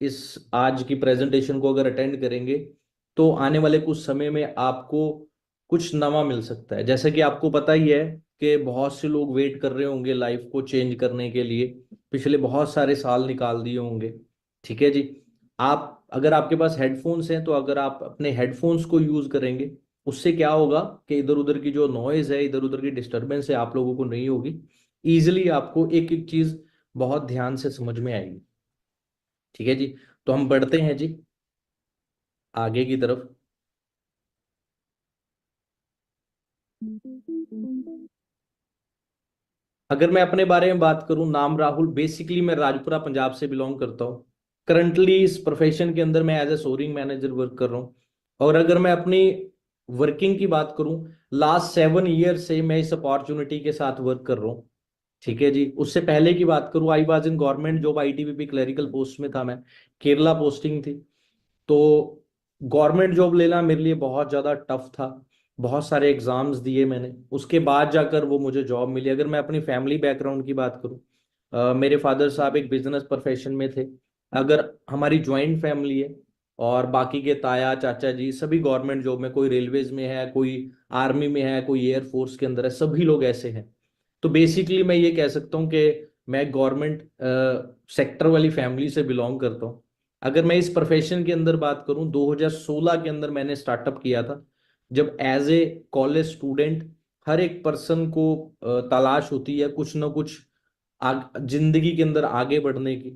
इस आज की प्रेजेंटेशन को अगर अटेंड करेंगे तो आने वाले कुछ समय में आपको कुछ नवा मिल सकता है। जैसे कि आपको पता ही है कि बहुत से लोग वेट कर रहे होंगे लाइफ को चेंज करने के लिए, पिछले बहुत सारे साल निकाल दिए होंगे। ठीक है जी। आप अगर आपके पास हेडफोन्स हैं तो अगर आप अपने हेडफोन्स को यूज करेंगे, उससे क्या होगा कि इधर उधर की जो नॉइज है, इधर उधर की डिस्टरबेंस है, आप लोगों को नहीं होगी। इजिली आपको एक एक चीज बहुत ध्यान से समझ में आएगी। ठीक है जी। तो हम बढ़ते हैं जी आगे की तरफ। अगर मैं अपने बारे में बात करूं, नाम राहुल, बेसिकली मैं राजपुरा पंजाब से बिलोंग करता हूं। करंटली इस प्रोफेशन के अंदर मैं as a sourcing manager work कर रहा हूं। और अगर मैं अपनी वर्किंग की बात करूं, लास्ट 7 ईयर से मैं इस अपॉर्चुनिटी के साथ वर्क कर रहा हूं। ठीक है जी। उससे पहले की बात करूं, I was in government job, ITBP clerical post में था मैं। केरला पोस्टिंग थी। तो गवर्नमेंट जॉब लेना मेरे लिए बहुत ज़्यादा टफ था। बहुत सारे एग्जाम्स दिए मैंने, उसके बाद जाकर वो मुझे जॉब मिली। अगर मैं अपनी फैमिली बैकग्राउंड की बात करूं, मेरे फादर साहब एक बिजनेस प्रोफेशन में थे। अगर हमारी ज्वाइंट फैमिली है, और बाकी के ताया चाचा जी सभी गवर्नमेंट जॉब में, कोई रेलवेज में है, कोई आर्मी में है, कोई एयरफोर्स के अंदर है, सभी लोग ऐसे हैं। तो बेसिकली मैं ये कह सकता हूँ कि मैं गवर्नमेंट सेक्टर वाली फैमिली से बिलोंग करता हूँ। अगर मैं इस प्रोफेशन के अंदर बात करूं, 2016 के अंदर मैंने स्टार्टअप किया था। जब एज ए कॉलेज स्टूडेंट हर एक पर्सन को तलाश होती है कुछ ना कुछ जिंदगी के अंदर आगे बढ़ने की।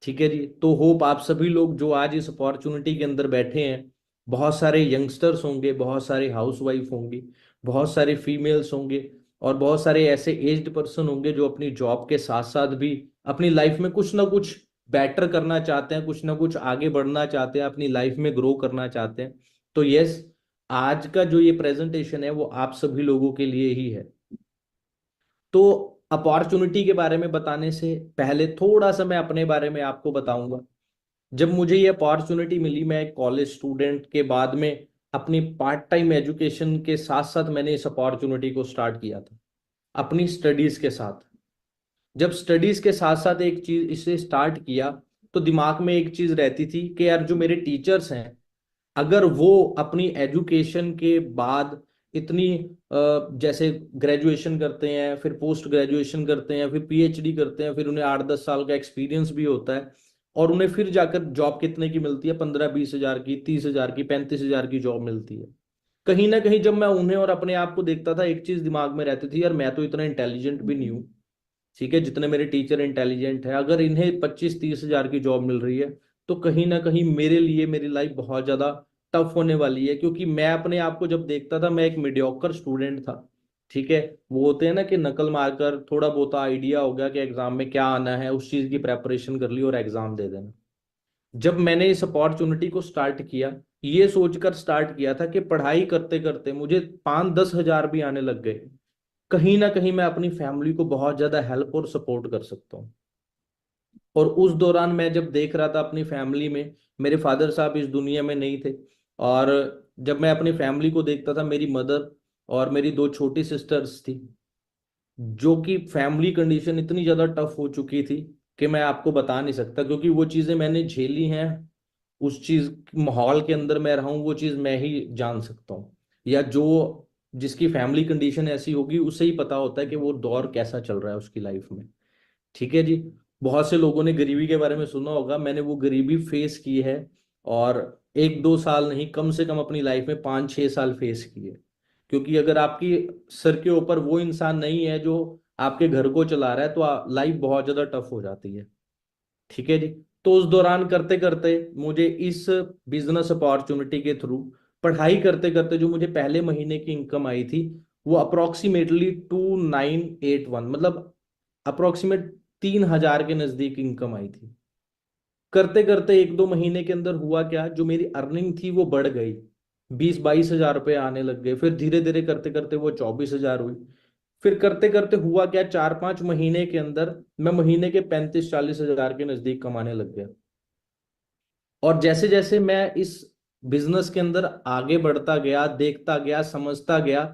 ठीक है जी। तो होप आप सभी लोग जो आज इस अपॉर्चुनिटी के अंदर बैठे हैं, बहुत सारे यंगस्टर्स होंगे, बहुत सारे हाउसवाइफ होंगी, बहुत सारे फीमेल्स होंगे, और बहुत सारे ऐसे एज्ड पर्सन होंगे जो अपनी जॉब के साथ साथ भी अपनी लाइफ में कुछ ना कुछ बेटर करना चाहते हैं, कुछ ना कुछ आगे बढ़ना चाहते हैं, अपनी लाइफ में ग्रो करना चाहते हैं। तो यस, आज का जो ये प्रेजेंटेशन है वो आप सभी लोगों के लिए ही है। तो अपॉर्चुनिटी के बारे में बताने से पहले थोड़ा सा मैं अपने बारे में आपको बताऊंगा। जब मुझे ये अपॉर्चुनिटी मिली, मैं एक कॉलेज स्टूडेंट के बाद में अपनी पार्ट टाइम एजुकेशन के साथ साथ मैंने इस अपॉर्चुनिटी को स्टार्ट किया था अपनी स्टडीज के साथ। जब स्टडीज के साथ साथ एक चीज इसे स्टार्ट किया, तो दिमाग में एक चीज रहती थी कि यार जो मेरे टीचर्स हैं, अगर वो अपनी एजुकेशन के बाद इतनी जैसे ग्रेजुएशन करते हैं, फिर पोस्ट ग्रेजुएशन करते हैं, फिर पीएचडी करते हैं, फिर उन्हें 8-10 साल का एक्सपीरियंस भी होता है, और उन्हें फिर जाकर जॉब कितने की मिलती है, 15-20 हजार की, 30 हजार की, 35 हजार की जॉब मिलती है। कहीं ना कहीं जब मैं उन्हें और अपने आप को देखता था, एक चीज दिमाग में रहती थी, यार मैं तो इतना इंटेलिजेंट भी नहीं हूँ। ठीक है, जितने मेरे टीचर इंटेलिजेंट है, अगर इन्हें 25-30 हजार की जॉब मिल रही है, तो कहीं ना कहीं मेरे लिए मेरी लाइफ बहुत ज्यादा टफ होने वाली है। क्योंकि मैं अपने आप को जब देखता था, मैं एक मीडियोकर स्टूडेंट था। ठीक है। वो होते हैं ना कि नकल मारकर थोड़ा बहुत आइडिया हो गया कि एग्जाम में क्या आना है, उस चीज की प्रेपरेशन कर ली और एग्जाम दे देना। जब मैंने इस अपॉर्चुनिटी को स्टार्ट किया, ये सोचकर स्टार्ट किया था कि पढ़ाई करते करते मुझे 5-10 हजार भी आने लग गए, कहीं ना कहीं मैं अपनी फैमिली को बहुत ज्यादा हेल्प और सपोर्ट कर सकता हूँ। और उस दौरान मैं जब देख रहा था अपनी फैमिली में, मेरे फादर साहब इस दुनिया में नहीं थे। और जब मैं अपनी फैमिली को देखता था, मेरी मदर और मेरी दो छोटी सिस्टर्स थी, जो कि फैमिली कंडीशन इतनी ज्यादा टफ हो चुकी थी कि मैं आपको बता नहीं सकता। क्योंकि वो चीजें मैंने झेली हैं, उस चीज माहौल के अंदर मैं रहा हूं, वो चीज मैं ही जान सकता हूँ। या जो जिसकी फैमिली कंडीशन ऐसी होगी, उसे ही पता होता है कि वो दौर कैसा चल रहा है उसकी लाइफ में। ठीक है जी। बहुत से लोगों ने गरीबी के बारे में सुना होगा, मैंने वो गरीबी फेस की है। और 1-2 साल नहीं, कम से कम अपनी लाइफ में 5-6 साल फेस की है। क्योंकि अगर आपकी सर के ऊपर वो इंसान नहीं है जो आपके घर को चला रहा है, तो लाइफ बहुत ज्यादा टफ हो जाती है। ठीक है जी। तो उस दौरान करते करते मुझे इस बिजनेस अपॉर्चुनिटी के थ्रू, पढ़ाई करते करते, जो मुझे पहले महीने की इनकम आई थी, वो अप्रोक्सीमेटली 2981, मतलब अप्रोक्सीमेट 3 हजार के नजदीक इनकम आई थी। करते करते 1-2 महीने के अंदर हुआ क्या, जो मेरी अर्निंग थी वो बढ़ गई, 20-22 हजार रुपये आने लग गए। फिर धीरे धीरे करते करते वो 24 हजार हुई। फिर करते करते हुआ क्या, 4-5 महीने के अंदर मैं महीने के 35-40 हजार के नजदीक कमाने लग गया। और जैसे जैसे मैं इस बिजनेस के अंदर आगे बढ़ता गया, देखता गया, समझता गया,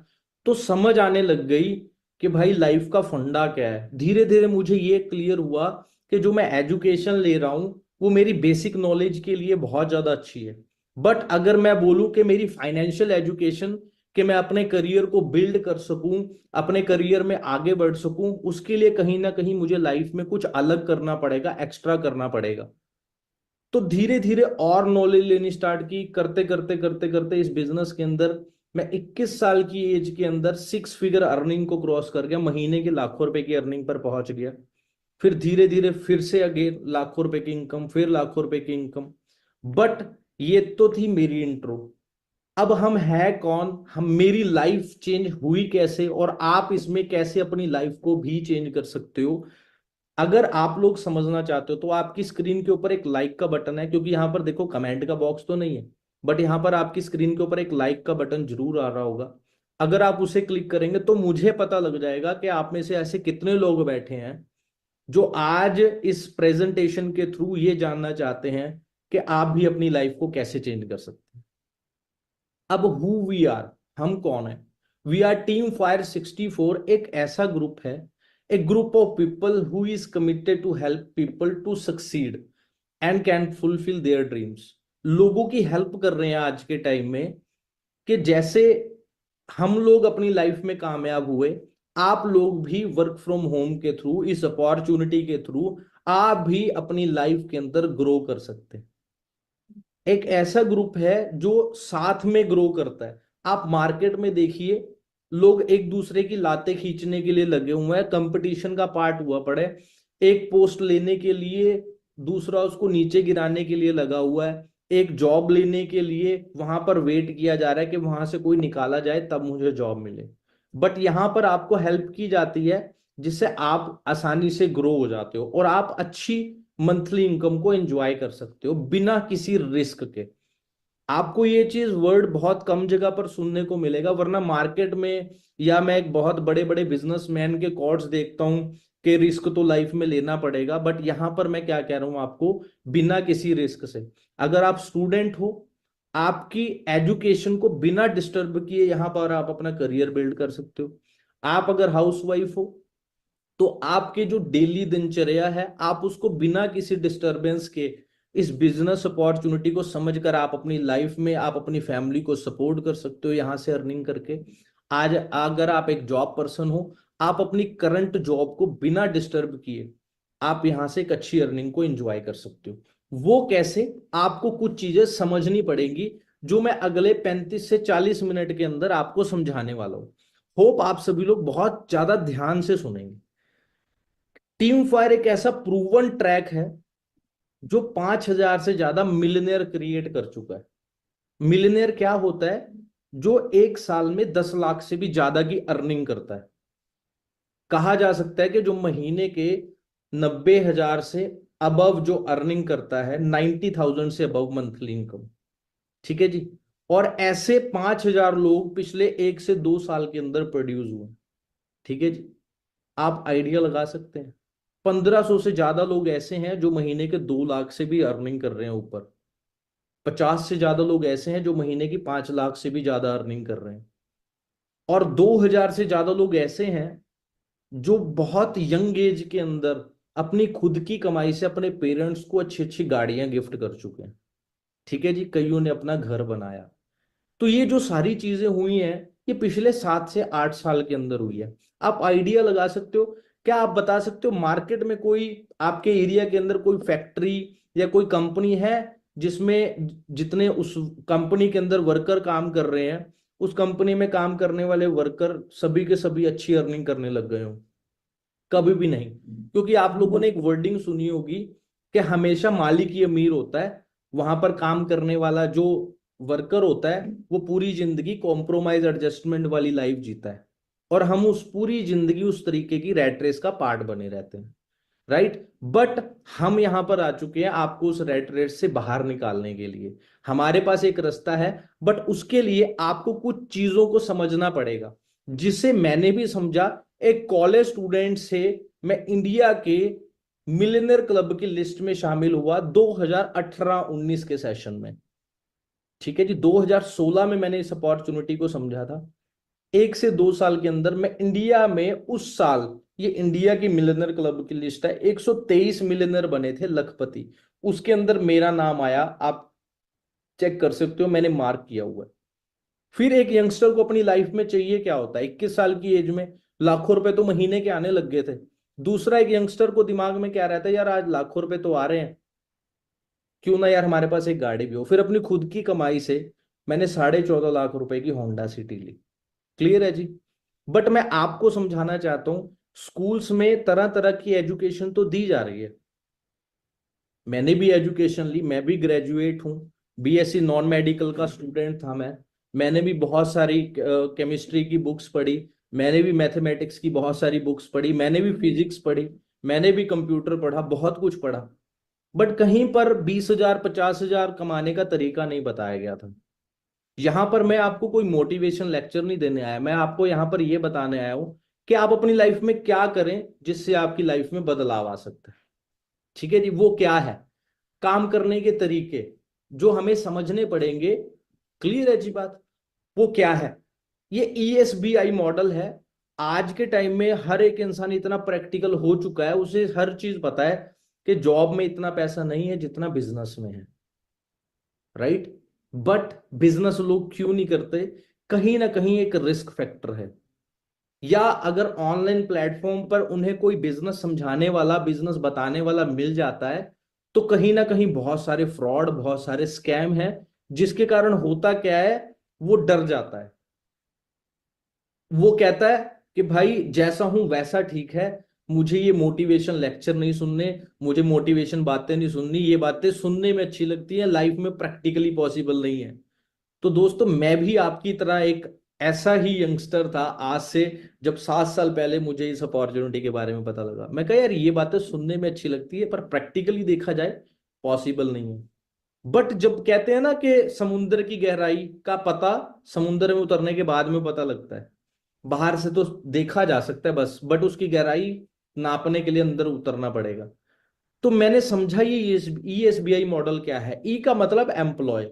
तो समझ आने लग गई कि भाई लाइफ का फंडा क्या है। धीरे धीरे मुझे ये क्लियर हुआ कि जो मैं एजुकेशन ले रहा हूँ, वो मेरी बेसिक नॉलेज के लिए बहुत ज्यादा अच्छी है। बट अगर मैं बोलूं कि मेरी फाइनेंशियल एजुकेशन, कि मैं अपने करियर को बिल्ड कर सकूं, अपने करियर में आगे बढ़ सकूं, उसके लिए कहीं ना कहीं मुझे लाइफ में कुछ अलग करना पड़ेगा, एक्स्ट्रा करना पड़ेगा। तो धीरे धीरे और नॉलेज लेनी स्टार्ट की, करते करते करते करते इस बिजनेस के अंदर मैं 21 साल की एज के अंदर 6 फिगर अर्निंग को क्रॉस कर गया, महीने के लाखों रुपए की अर्निंग पर पहुंच गया। फिर धीरे धीरे फिर से अगेन लाखों रुपए की इनकम, फिर लाखों रुपए की इनकम। बट ये तो थी मेरी इंट्रो। अब हम है कौन, हम, मेरी लाइफ चेंज हुई कैसे, और आप इसमें कैसे अपनी लाइफ को भी चेंज कर सकते हो। अगर आप लोग समझना चाहते हो तो आपकी स्क्रीन के ऊपर एक लाइक का बटन है, क्योंकि यहां पर देखो कमेंट का बॉक्स तो नहीं है, बट यहां पर आपकी स्क्रीन के ऊपर एक लाइक का बटन जरूर आ रहा होगा। अगर आप उसे क्लिक करेंगे तो मुझे पता लग जाएगा कि आप में से ऐसे कितने लोग बैठे हैं जो आज इस प्रेजेंटेशन के थ्रू ये जानना चाहते हैं कि आप भी अपनी लाइफ को कैसे चेंज कर सकते हैं। अब हु वी आर, हम कौन है। वी आर टीम फायर 64, एक ऐसा ग्रुप है, एक group of people who is committed to help people to succeed and can fulfil their dreams. लोगों की हेल्प कर रहे हैं आज के टाइम में, कि जैसे हम लोग अपनी लाइफ में कामयाब हुए, आप लोग भी वर्क फ्रॉम होम के थ्रू, इस अपॉर्चुनिटी के थ्रू आप भी अपनी लाइफ के अंदर ग्रो कर सकते हैं। एक ऐसा ग्रुप है जो साथ में ग्रो करता है। आप मार्केट में देखिए, लोग एक दूसरे की लातें खींचने के लिए लगे हुए हैं, कंपटीशन का पार्ट हुआ पड़े, एक पोस्ट लेने के लिए दूसरा उसको नीचे गिराने के लिए लगा हुआ है, एक जॉब लेने के लिए वहां पर वेट किया जा रहा है कि वहां से कोई निकाला जाए तब मुझे जॉब मिले। बट यहां पर आपको हेल्प की जाती है, जिससे आप आसानी से ग्रो हो जाते हो और आप अच्छी मंथली इनकम को एंजॉय कर सकते हो बिना किसी रिस्क के। आपको ये चीज वर्ड बहुत कम जगह पर सुनने को मिलेगा, वरना मार्केट में या मैं एक बहुत बड़े बड़े बिजनेसमैन के कोट्स देखता हूं कि रिस्क तो लाइफ में लेना पड़ेगा। बट यहां पर मैं क्या कह रहा हूं आपको, बिना किसी रिस्क से। अगर आप स्टूडेंट हो, आपकी एजुकेशन को बिना डिस्टर्ब किए यहां पर आप अपना करियर बिल्ड कर सकते हो। आप अगर हाउस वाइफ हो तो आपके जो डेली दिनचर्या है आप उसको बिना किसी डिस्टरबेंस के इस बिजनेस अपॉर्चुनिटी को समझकर आप अपनी लाइफ में आप अपनी फैमिली को सपोर्ट कर सकते हो यहां से अर्निंग करके। आज अगर आप एक जॉब पर्सन हो, आप अपनी करंट जॉब को बिना डिस्टर्ब किए आप यहां से एक अच्छी अर्निंग को एंजॉय कर सकते हो। वो कैसे, आपको कुछ चीजें समझनी पड़ेंगी जो मैं अगले 35 से 40 मिनट के अंदर आपको समझाने वाला हूं। होप आप सभी लोग बहुत ज्यादा ध्यान से सुनेंगे। टीम फायर एक ऐसा प्रूवन ट्रैक है जो 5,000 से ज्यादा मिलियनेयर क्रिएट कर चुका है। मिलियनेयर क्या होता है, जो एक साल में 10 लाख से भी ज्यादा की अर्निंग करता है। कहा जा सकता है कि जो महीने के 90,000 से अबव जो अर्निंग करता है, 90,000 से अबव मंथली इनकम। ठीक है जी। और ऐसे 5,000 लोग पिछले 1 से 2 साल के अंदर प्रोड्यूस हुए। ठीक है जी। आप आइडिया लगा सकते हैं, 1,500 से ज्यादा लोग ऐसे हैं जो महीने के 2 लाख से भी अर्निंग कर रहे हैं ऊपर। 50 से ज्यादा लोग ऐसे हैं जो महीने की 5 लाख से भी ज्यादा अर्निंग कर रहे हैं। और 2,000 से ज्यादा लोग ऐसे हैं जो बहुत यंग एज के अंदर अपनी खुद की कमाई से अपने पेरेंट्स को अच्छी अच्छी गाड़ियां गिफ्ट कर चुके हैं। ठीक है जी। कईयों ने अपना घर बनाया। तो ये जो सारी चीजें हुई हैं, ये पिछले 7 से 8 साल के अंदर हुई है। आप आइडिया लगा सकते हो, क्या आप बता सकते हो मार्केट में कोई आपके एरिया के अंदर कोई फैक्ट्री या कोई कंपनी है जिसमें जितने उस कंपनी के अंदर वर्कर काम कर रहे हैं, उस कंपनी में काम करने वाले वर्कर सभी के सभी अच्छी अर्निंग करने लग गए हो? कभी भी नहीं। क्योंकि आप लोगों ने एक वर्डिंग सुनी होगी कि हमेशा मालिक ही अमीर होता है, वहां पर काम करने वाला जो वर्कर होता है वो पूरी जिंदगी कॉम्प्रोमाइज एडजस्टमेंट वाली लाइफ जीता है। और हम उस पूरी जिंदगी उस तरीके की रैट रेस का पार्ट बने रहते हैं। राइट। बट हम यहां पर आ चुके हैं आपको उस रैट रेस से बाहर निकालने के लिए। हमारे पास एक रास्ता है, बट उसके लिए आपको कुछ चीजों को समझना पड़ेगा, जिसे मैंने भी समझा। एक कॉलेज स्टूडेंट से मैं इंडिया के मिलियनर क्लब की लिस्ट में शामिल हुआ 2018-19 के सेशन में। ठीक है जी। 2016 में मैंने इस अपॉर्चुनिटी को समझा था। 1 से 2 साल के अंदर मैं इंडिया में उस साल, ये इंडिया की मिलियनर क्लब की लिस्ट है, 123 मिलियनर बने थे लखपति। उसके अंदर मेरा नाम आया, आप चेक कर सकते हो, मैंने मार्क किया हुआ है। फिर एक यंगस्टर को अपनी लाइफ में चाहिए क्या होता है, 21 साल की एज में लाखों रुपए तो महीने के आने लग गए थे। दूसरा एक यंगस्टर को दिमाग में क्या रहता है, यार आज लाखों रुपए तो आ रहे हैं, क्यों ना यार हमारे पास एक गाड़ी भी हो। फिर अपनी खुद की कमाई से मैंने 14.5 लाख रुपए की होंडा सिटी ली। क्लियर है जी। बट मैं आपको समझाना चाहता हूं, स्कूल्स में तरह तरह की एजुकेशन तो दी जा रही है। मैंने भी एजुकेशन ली, मैं भी ग्रेजुएट हूँ, बीएससी नॉन मेडिकल का स्टूडेंट था मैं। मैंने भी बहुत सारी केमिस्ट्री की बुक्स पढ़ी, मैंने भी मैथमेटिक्स की बहुत सारी बुक्स पढ़ी, मैंने भी फिजिक्स पढ़ी, मैंने भी कंप्यूटर पढ़ा, बहुत कुछ पढ़ा। बट कहीं पर 20,000 50,000 कमाने का तरीका नहीं बताया गया था। यहां पर मैं आपको कोई मोटिवेशन लेक्चर नहीं देने आया, मैं आपको यहां पर यह बताने आया हूं कि आप अपनी लाइफ में क्या करें जिससे आपकी लाइफ में बदलाव आ सकता है। ठीक है जी। वो क्या है, काम करने के तरीके जो हमें समझने पड़ेंगे। क्लियर है जी बात। वो क्या है, ये ESBI मॉडल है। आज के टाइम में हर एक इंसान इतना प्रैक्टिकल हो चुका है, उसे हर चीज पता है कि जॉब में इतना पैसा नहीं है जितना बिजनेस में है। राइट। बट बिजनेस लोग क्यों नहीं करते, कहीं ना कहीं एक रिस्क फैक्टर है। या अगर ऑनलाइन प्लेटफॉर्म पर उन्हें कोई बिजनेस समझाने वाला, बिजनेस बताने वाला मिल जाता है, तो कहीं ना कहीं बहुत सारे फ्रॉड, बहुत सारे स्कैम हैं। जिसके कारण होता क्या है, वो डर जाता है। वो कहता है कि भाई जैसा हूं वैसा ठीक है, मुझे ये मोटिवेशन लेक्चर नहीं सुनने, मुझे मोटिवेशन बातें नहीं सुननी, ये बातें सुनने में अच्छी लगती हैं, लाइफ में प्रैक्टिकली पॉसिबल नहीं है। तो दोस्तों मैं भी आपकी तरह एक ऐसा ही यंगस्टर था आज से, जब 7 साल पहले मुझे इस अपॉर्चुनिटी के बारे में पता लगा। मैं कहा यार ये बातें सुनने में अच्छी लगती है पर प्रैक्टिकली देखा जाए पॉसिबल नहीं है। बट जब कहते हैं ना कि समुद्र की गहराई का पता समुद्र में उतरने के बाद में पता लगता है। बाहर से तो देखा जा सकता है बस, बट उसकी गहराई नापने के लिए अंदर उतरना पड़ेगा। तो मैंने समझा ये ESBI मॉडल क्या है। ई का मतलब एम्प्लॉय।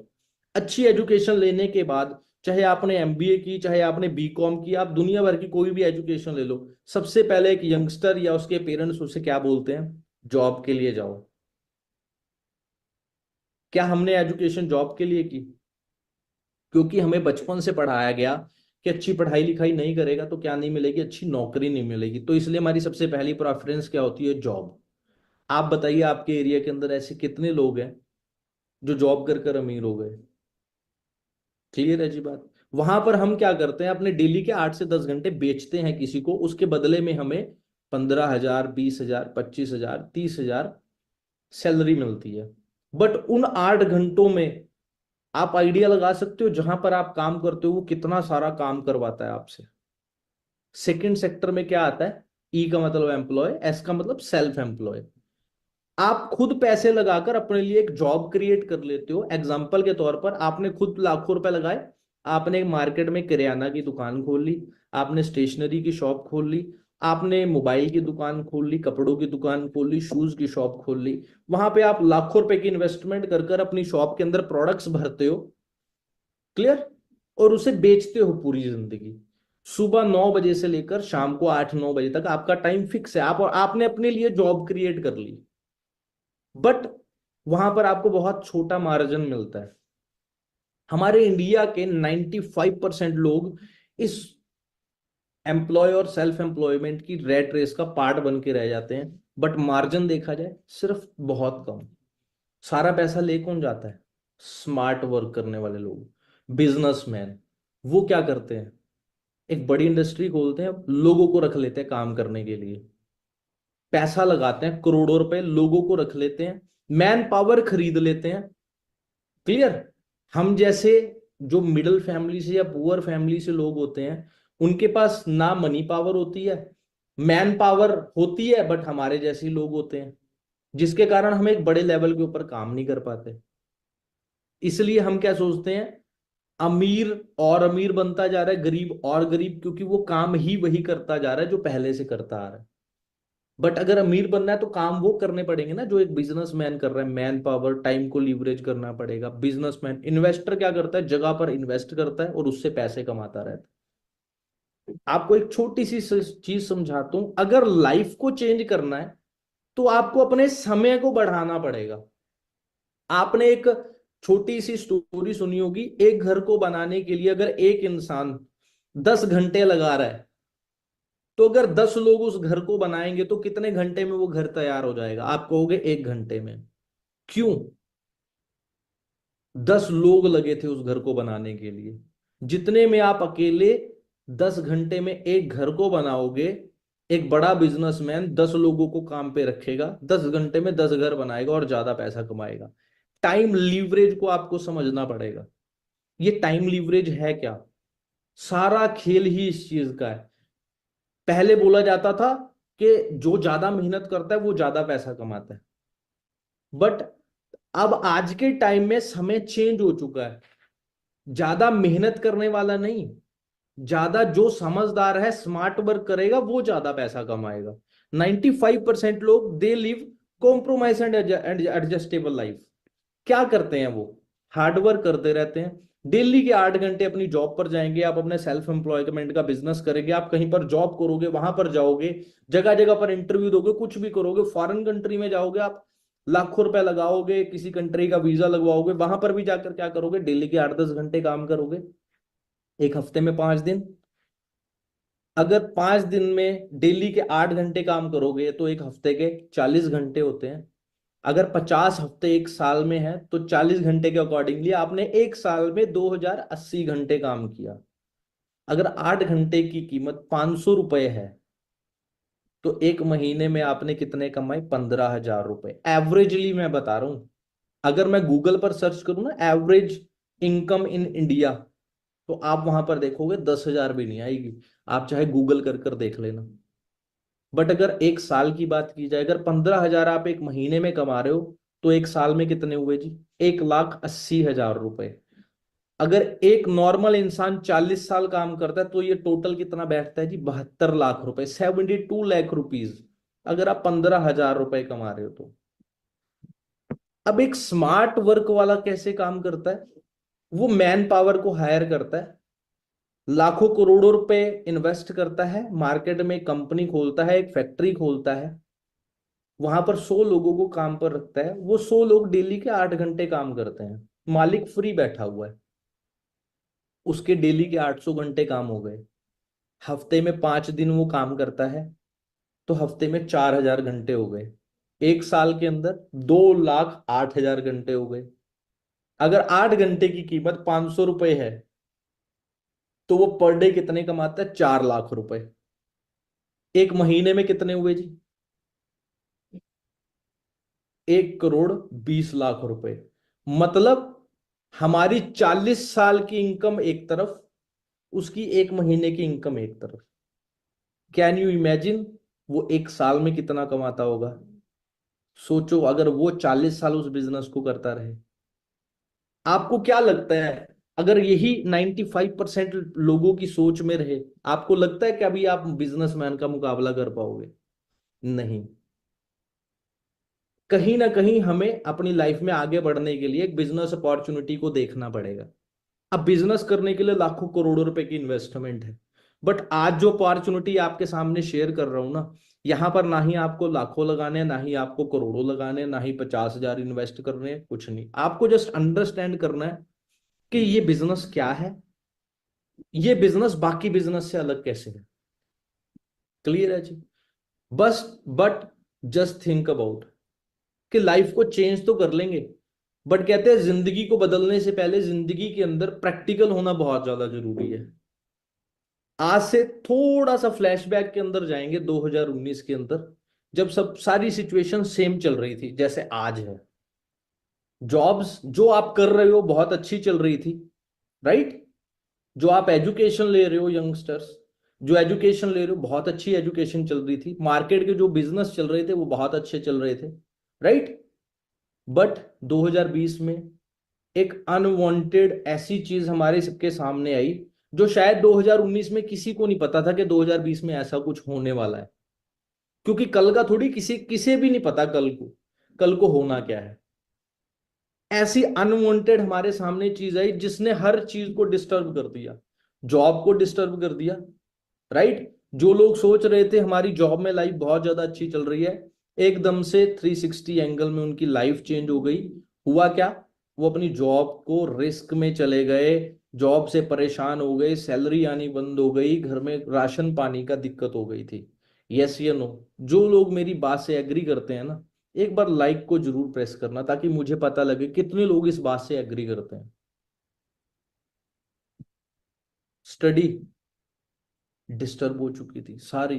अच्छी एजुकेशन लेने के बाद, चाहे आपने MBA की, चाहे आपने BCom की, आप दुनिया भर की कोई भी एजुकेशन ले लो, सबसे पहले एक यंगस्टर या उसके पेरेंट्स उसे क्या बोलते हैं, जॉब के लिए जाओ। क्या हमने एजुकेशन जॉब के लिए की? क्योंकि हमें बचपन से पढ़ाया गया कि अच्छी पढ़ाई लिखाई नहीं करेगा तो क्या नहीं मिलेगी, अच्छी नौकरी नहीं मिलेगी, तो इसलिए हमारी सबसे पहली प्रेफरेंस क्या होती है, जॉब। आप बताइए आपके एरिया के अंदर ऐसे कितने लोग हैं जो जॉब कर कर अमीर हो गए। क्लियर है जी बात। वहां पर हम क्या करते हैं, अपने डेली के 8 से 10 घंटे बेचते हैं किसी को, उसके बदले में हमें 15,000 20,000 25,000 30,000 सैलरी मिलती है। बट उन 8 घंटों में आप आइडिया लगा सकते हो जहां पर आप काम करते हो वो कितना सारा काम करवाता है आपसे। सेकंड सेक्टर में क्या आता है, ई का मतलब एम्प्लॉय, एस का मतलब सेल्फ एम्प्लॉय। आप खुद पैसे लगाकर अपने लिए एक जॉब क्रिएट कर लेते हो। एग्जाम्पल के तौर पर आपने खुद लाखों रुपए लगाए, आपने एक मार्केट में किराना की दुकान खोल ली, आपने स्टेशनरी की शॉप खोल ली, आपने मोबाइल की दुकान खोल ली, कपड़ों की दुकान खोल ली, शूज की शॉप खोल ली। वहां पे आप लाखों रुपए की इन्वेस्टमेंट कर कर अपनी शॉप के अंदर प्रोडक्ट्स भरते हो। क्लियर। और उसे बेचते हो पूरी जिंदगी। सुबह 9 बजे से लेकर शाम को 8 9 बजे तक आपका टाइम फिक्स है, आप और आपने अपने लिए जॉब क्रिएट कर ली। बट वहां पर आपको बहुत छोटा मार्जिन मिलता है। हमारे इंडिया के 95% लोग इस एम्प्लॉय और सेल्फ एम्प्लॉयमेंट की रेट रेस का पार्ट बन के रह जाते हैं। बट मार्जिन देखा जाए सिर्फ बहुत कम। सारा पैसा ले कौन जाता है, स्मार्ट वर्क करने वाले लोग, बिजनेसमैन। वो क्या करते हैं, एक बड़ी इंडस्ट्री खोलते हैं, लोगों को रख लेते हैं काम करने के लिए, पैसा लगाते हैं करोड़ों रुपए, लोगों को रख लेते हैं, मैन पावर खरीद लेते हैं। क्लियर। हम जैसे जो मिडिल फैमिली से या पुअर फैमिली से लोग होते हैं, उनके पास ना मनी पावर होती है, मैन पावर होती है, बट हमारे जैसे ही लोग होते हैं, जिसके कारण हम एक बड़े लेवल के ऊपर काम नहीं कर पाते। इसलिए हम क्या सोचते हैं, अमीर और अमीर बनता जा रहा है, गरीब और गरीब, क्योंकि वो काम ही वही करता जा रहा है जो पहले से करता आ रहा है। बट अगर अमीर बनना है तो काम वो करने पड़ेंगे ना जो एक बिजनेसमैन कर रहा है, मैन पावर, टाइम को लीवरेज करना पड़ेगा। बिजनेसमैन, इन्वेस्टर क्या करता है, जगह पर इन्वेस्ट करता है और उससे पैसे कमाता रहता है। आपको एक छोटी सी चीज समझाता हूं, अगर लाइफ को चेंज करना है तो आपको अपने समय को बढ़ाना पड़ेगा। आपने एक छोटी सी स्टोरी सुनी होगी, एक घर को बनाने के लिए अगर एक इंसान 10 घंटे लगा रहा है, तो अगर 10 लोग उस घर को बनाएंगे तो कितने घंटे में वो घर तैयार हो जाएगा? आप कहोगे 1 घंटे में। क्यों? 10 लोग लगे थे उस घर को बनाने के लिए। जितने में आप अकेले 10 घंटे में एक घर को बनाओगे, एक बड़ा बिजनेसमैन 10 लोगों को काम पे रखेगा, 10 घंटे में 10 घर बनाएगा और ज्यादा पैसा कमाएगा। टाइम लीवरेज को आपको समझना पड़ेगा। ये टाइम लीवरेज है क्या? सारा खेल ही इस चीज का है। पहले बोला जाता था कि जो ज्यादा मेहनत करता है वो ज्यादा पैसा कमाता है, बट अब आज के टाइम में समय चेंज हो चुका है। ज्यादा मेहनत करने वाला नहीं, ज्यादा जो समझदार है, स्मार्ट वर्क करेगा, वो ज्यादा पैसा कमाएगा। 95% लोग they live compromise and adjustable life. क्या करते हैं वो? हार्ड वर्क करते रहते हैं। डेली के 8 घंटे अपनी जॉब पर जाएंगे, आप अपने सेल्फ एम्प्लॉयमेंट का बिजनेस करेंगे, आप कहीं पर जॉब करोगे, वहां पर जाओगे, जगह जगह पर इंटरव्यू दोगे, कुछ भी करोगे, फॉरेन कंट्री में जाओगे, आप लाखों रुपए लगाओगे, किसी कंट्री का वीजा लगवाओगे, वहां पर भी जाकर क्या करोगे? डेली के 8-10 घंटे काम करोगे। एक हफ्ते में 5 दिन, अगर 5 दिन में डेली के 8 घंटे काम करोगे तो एक हफ्ते के 40 घंटे होते हैं। अगर 50 हफ्ते एक साल में है तो 40 घंटे के अकॉर्डिंगली आपने एक साल में 2080 घंटे काम किया। अगर 8 घंटे की कीमत 500 रुपए है तो एक महीने में आपने कितने कमाए? 15,000 रुपए। एवरेजली मैं बता रहा हूं। अगर मैं गूगल पर सर्च करूं ना, एवरेज इनकम इन इंडिया, तो आप वहां पर देखोगे 10,000 भी नहीं आएगी। आप चाहे गूगल कर कर देख लेना। बट अगर एक साल की बात की जाए, अगर 15,000 आप एक महीने में कमा रहे हो, तो एक साल में कितने हुए जी? 1,80,000 रुपए। अगर एक नॉर्मल इंसान 40 साल काम करता है तो ये टोटल कितना बैठता है जी? 72 लाख रुपए, 72 लाख रुपीज। अगर आप 15,000 रुपए कमा रहे हो तो। अब एक स्मार्ट वर्क वाला कैसे काम करता है? वो मैन पावर को हायर करता है, लाखों करोड़ों रुपए इन्वेस्ट करता है, मार्केट में कंपनी खोलता है, एक फैक्ट्री खोलता है, वहां पर 100 लोगों को काम पर रखता है, वो 100 लोग डेली के 8 घंटे काम करते हैं, मालिक फ्री बैठा हुआ है, उसके डेली के 800 घंटे काम हो गए। हफ्ते में 5 दिन वो काम करता है, तो हफ्ते में 4,000 घंटे हो गए। एक साल के अंदर 2,08,000 घंटे हो गए। अगर 8 घंटे की कीमत 500 रुपए है तो वो पर डे कितने कमाता है? 4 लाख रुपए। एक महीने में कितने हुए जी? 1,20,00,000 रुपए। मतलब हमारी 40 साल की इनकम एक तरफ, उसकी एक महीने की इनकम एक तरफ। कैन यू इमेजिन वो एक साल में कितना कमाता होगा? सोचो, अगर वो 40 साल उस बिजनेस को करता रहे। आपको क्या लगता है, अगर यही 95% लोगों की सोच में रहे, आपको लगता है कि अभी आप बिजनेसमैन का मुकाबला कर पाओगे? नहीं। कहीं ना कहीं हमें अपनी लाइफ में आगे बढ़ने के लिए एक बिजनेस अपॉर्चुनिटी को देखना पड़ेगा। अब बिजनेस करने के लिए लाखों करोड़ों रुपए की इन्वेस्टमेंट है, बट आज जो अपॉर्चुनिटी आपके सामने शेयर कर रहा हूं ना, यहां पर ना ही आपको लाखों लगाने हैं, ना ही आपको करोड़ों लगाने हैं, ना ही 50,000 इन्वेस्ट करने हैं, कुछ नहीं। आपको जस्ट अंडरस्टैंड करना है कि ये बिजनेस क्या है, ये बिजनेस बाकी बिजनेस से अलग कैसे है। क्लियर है जी? बस, बट जस्ट थिंक अबाउट कि लाइफ को चेंज तो कर लेंगे, बट कहते हैं जिंदगी को बदलने से पहले जिंदगी के अंदर प्रैक्टिकल होना बहुत ज्यादा जरूरी है। आज से थोड़ा सा फ्लैशबैक के अंदर जाएंगे, 2019 के अंदर, जब सब सारी सिचुएशन सेम चल रही थी जैसे आज है। जॉब्स जो आप कर रहे हो बहुत अच्छी चल रही थी, राइट? जो आप एजुकेशन ले रहे हो, यंगस्टर्स जो एजुकेशन ले रहे हो, बहुत अच्छी एजुकेशन चल रही थी। मार्केट के जो बिजनेस चल रहे थे वो बहुत अच्छे चल रहे थे, राइट? बट 2020 में एक अनवांटेड ऐसी चीज हमारे सबके सामने आई, जो शायद 2019 में किसी को नहीं पता था कि 2020 में ऐसा कुछ होने वाला है। क्योंकि कल का थोड़ी किसी किसे भी नहीं पता कल को होना क्या है। ऐसी अनवांटेड हमारे सामने चीज आई जिसने हर चीज को डिस्टर्ब कर दिया। जॉब को डिस्टर्ब कर दिया, राइट? जो लोग सोच रहे थे हमारी जॉब में लाइफ बहुत ज्यादा अच्छी चल रही है, एकदम से 360 एंगल में उनकी लाइफ चेंज हो गई। हुआ क्या, वो अपनी जॉब को रिस्क में चले गए, जॉब से परेशान हो गए, सैलरी आनी बंद हो गई, घर में राशन पानी का दिक्कत हो गई थी। यस या नो? जो लोग मेरी बात से एग्री करते हैं ना, एक बार लाइक को जरूर प्रेस करना, ताकि मुझे पता लगे कितने लोग इस बात से एग्री करते हैं। स्टडी डिस्टर्ब हो चुकी थी सारी,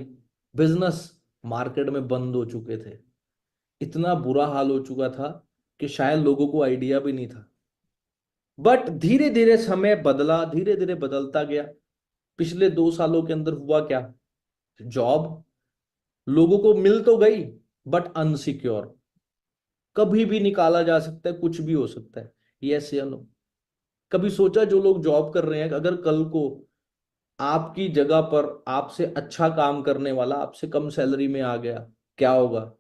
बिजनेस मार्केट में बंद हो चुके थे, इतना बुरा हाल हो चुका था कि शायद लोगों को आइडिया भी नहीं था। बट धीरे धीरे समय बदला, धीरे धीरे बदलता गया। पिछले 2 सालों के अंदर हुआ क्या, जॉब लोगों को मिल तो गई, बट अनसिक्योर, कभी भी निकाला जा सकता है, कुछ भी हो सकता है। यस या नो? कभी सोचा जो लोग जॉब कर रहे हैं, अगर कल को आपकी जगह पर आपसे अच्छा काम करने वाला आपसे कम सैलरी में आ गया, क्या होगा?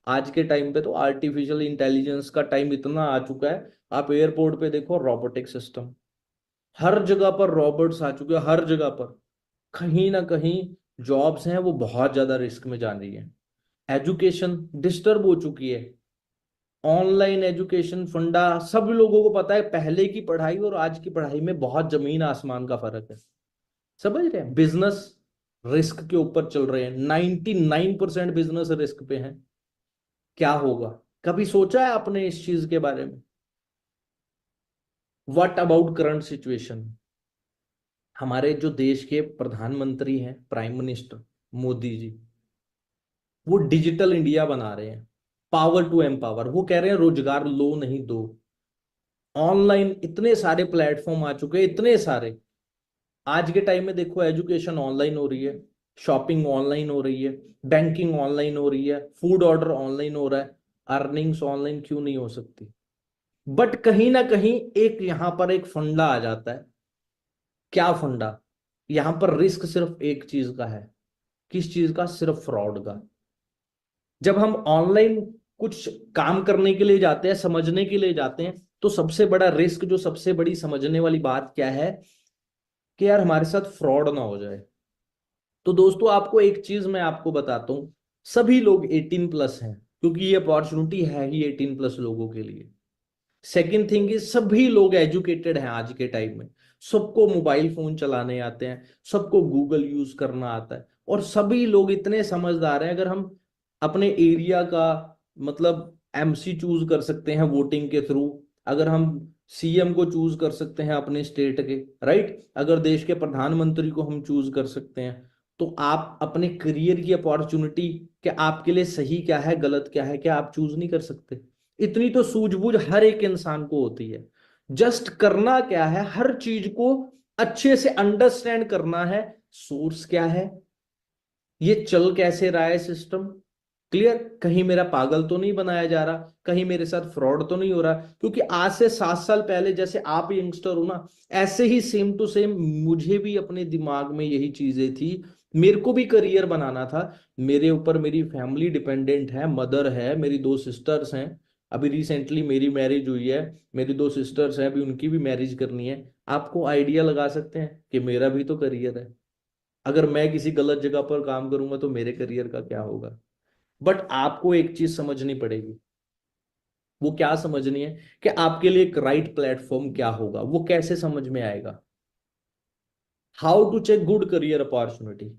आज के टाइम पे तो आर्टिफिशियल इंटेलिजेंस का टाइम इतना आ चुका है, आप एयरपोर्ट पे देखो रोबोटिक सिस्टम, हर जगह पर रॉबर्ट्स आ चुके हैं, हर जगह पर। कहीं ना कहीं जॉब्स हैं वो बहुत ज्यादा रिस्क में जा रही है। एजुकेशन डिस्टर्ब हो चुकी है, ऑनलाइन एजुकेशन फंडा, सब लोगों को पता है पहले की पढ़ाई और आज की पढ़ाई में बहुत जमीन आसमान का फर्क है। समझ रहे हैं? बिजनेस रिस्क के ऊपर चल रहे हैं, 99% बिजनेस रिस्क पे है। क्या होगा, कभी सोचा है आपने इस चीज के बारे में? What about current situation? हमारे जो देश के प्रधानमंत्री हैं, प्राइम मिनिस्टर मोदी जी, वो डिजिटल इंडिया बना रहे हैं, पावर टू एम्पावर। वो कह रहे हैं रोजगार लो नहीं दो। ऑनलाइन इतने सारे प्लेटफॉर्म आ चुके हैं, इतने सारे। आज के टाइम में देखो, एजुकेशन ऑनलाइन हो रही है, शॉपिंग ऑनलाइन हो रही है, बैंकिंग ऑनलाइन हो रही है, फूड ऑर्डर ऑनलाइन हो रहा है, अर्निंग्स ऑनलाइन क्यों नहीं हो सकती? बट कहीं ना कहीं एक यहां पर एक फंडा आ जाता है। क्या फंडा? यहां पर रिस्क सिर्फ एक चीज का है। किस चीज का? सिर्फ फ्रॉड का। जब हम ऑनलाइन कुछ काम करने के लिए जाते हैं, समझने के लिए जाते हैं, तो सबसे बड़ा रिस्क, जो सबसे बड़ी समझने वाली बात क्या है, कि यार हमारे साथ फ्रॉड ना हो जाए। तो दोस्तों, आपको एक चीज मैं आपको बताता हूं, सभी लोग 18+ हैं, क्योंकि ये अपॉर्चुनिटी है ही 18+ लोगों के लिए। सेकेंड थिंग इज, सभी लोग एजुकेटेड हैं आज के टाइम में, सबको मोबाइल फोन चलाने आते हैं, सबको गूगल यूज करना आता है, और सभी लोग इतने समझदार हैं। अगर हम अपने एरिया का मतलब एमसी चूज कर सकते हैं वोटिंग के थ्रू, अगर हम सीएम को चूज कर सकते हैं अपने स्टेट के, राइट, अगर देश के प्रधानमंत्री को हम चूज कर सकते हैं, तो आप अपने करियर की अपॉर्चुनिटी, कि आपके लिए सही क्या है गलत क्या है, क्या आप चूज नहीं कर सकते? इतनी तो सूझबूझ हर एक इंसान को होती है। जस्ट करना क्या है, हर चीज को अच्छे से अंडरस्टैंड करना है। सोर्स क्या है, ये चल कैसे रहा है सिस्टम, क्लियर, कहीं मेरा पागल तो नहीं बनाया जा रहा, कहीं मेरे साथ फ्रॉड तो नहीं हो रहा। क्योंकि आज से 7 साल पहले जैसे आप यंगस्टर हो ना, ऐसे ही सेम टू सेम मुझे भी अपने दिमाग में यही चीजें थी। मेरे को भी करियर बनाना था। मेरे ऊपर मेरी फैमिली डिपेंडेंट है, मदर है, मेरी 2 सिस्टर्स हैं, अभी रिसेंटली मेरी मैरिज हुई है, मेरी 2 सिस्टर्स हैं, अभी उनकी भी मैरिज करनी है। आपको आइडिया लगा सकते हैं कि मेरा भी तो करियर है। अगर मैं किसी गलत जगह पर काम करूंगा तो मेरे करियर का क्या होगा? बट आपको एक चीज समझनी पड़ेगी। वो क्या समझनी है? कि आपके लिए एक राइट प्लेटफॉर्म क्या होगा, वो कैसे समझ में आएगा? How to check good career opportunity?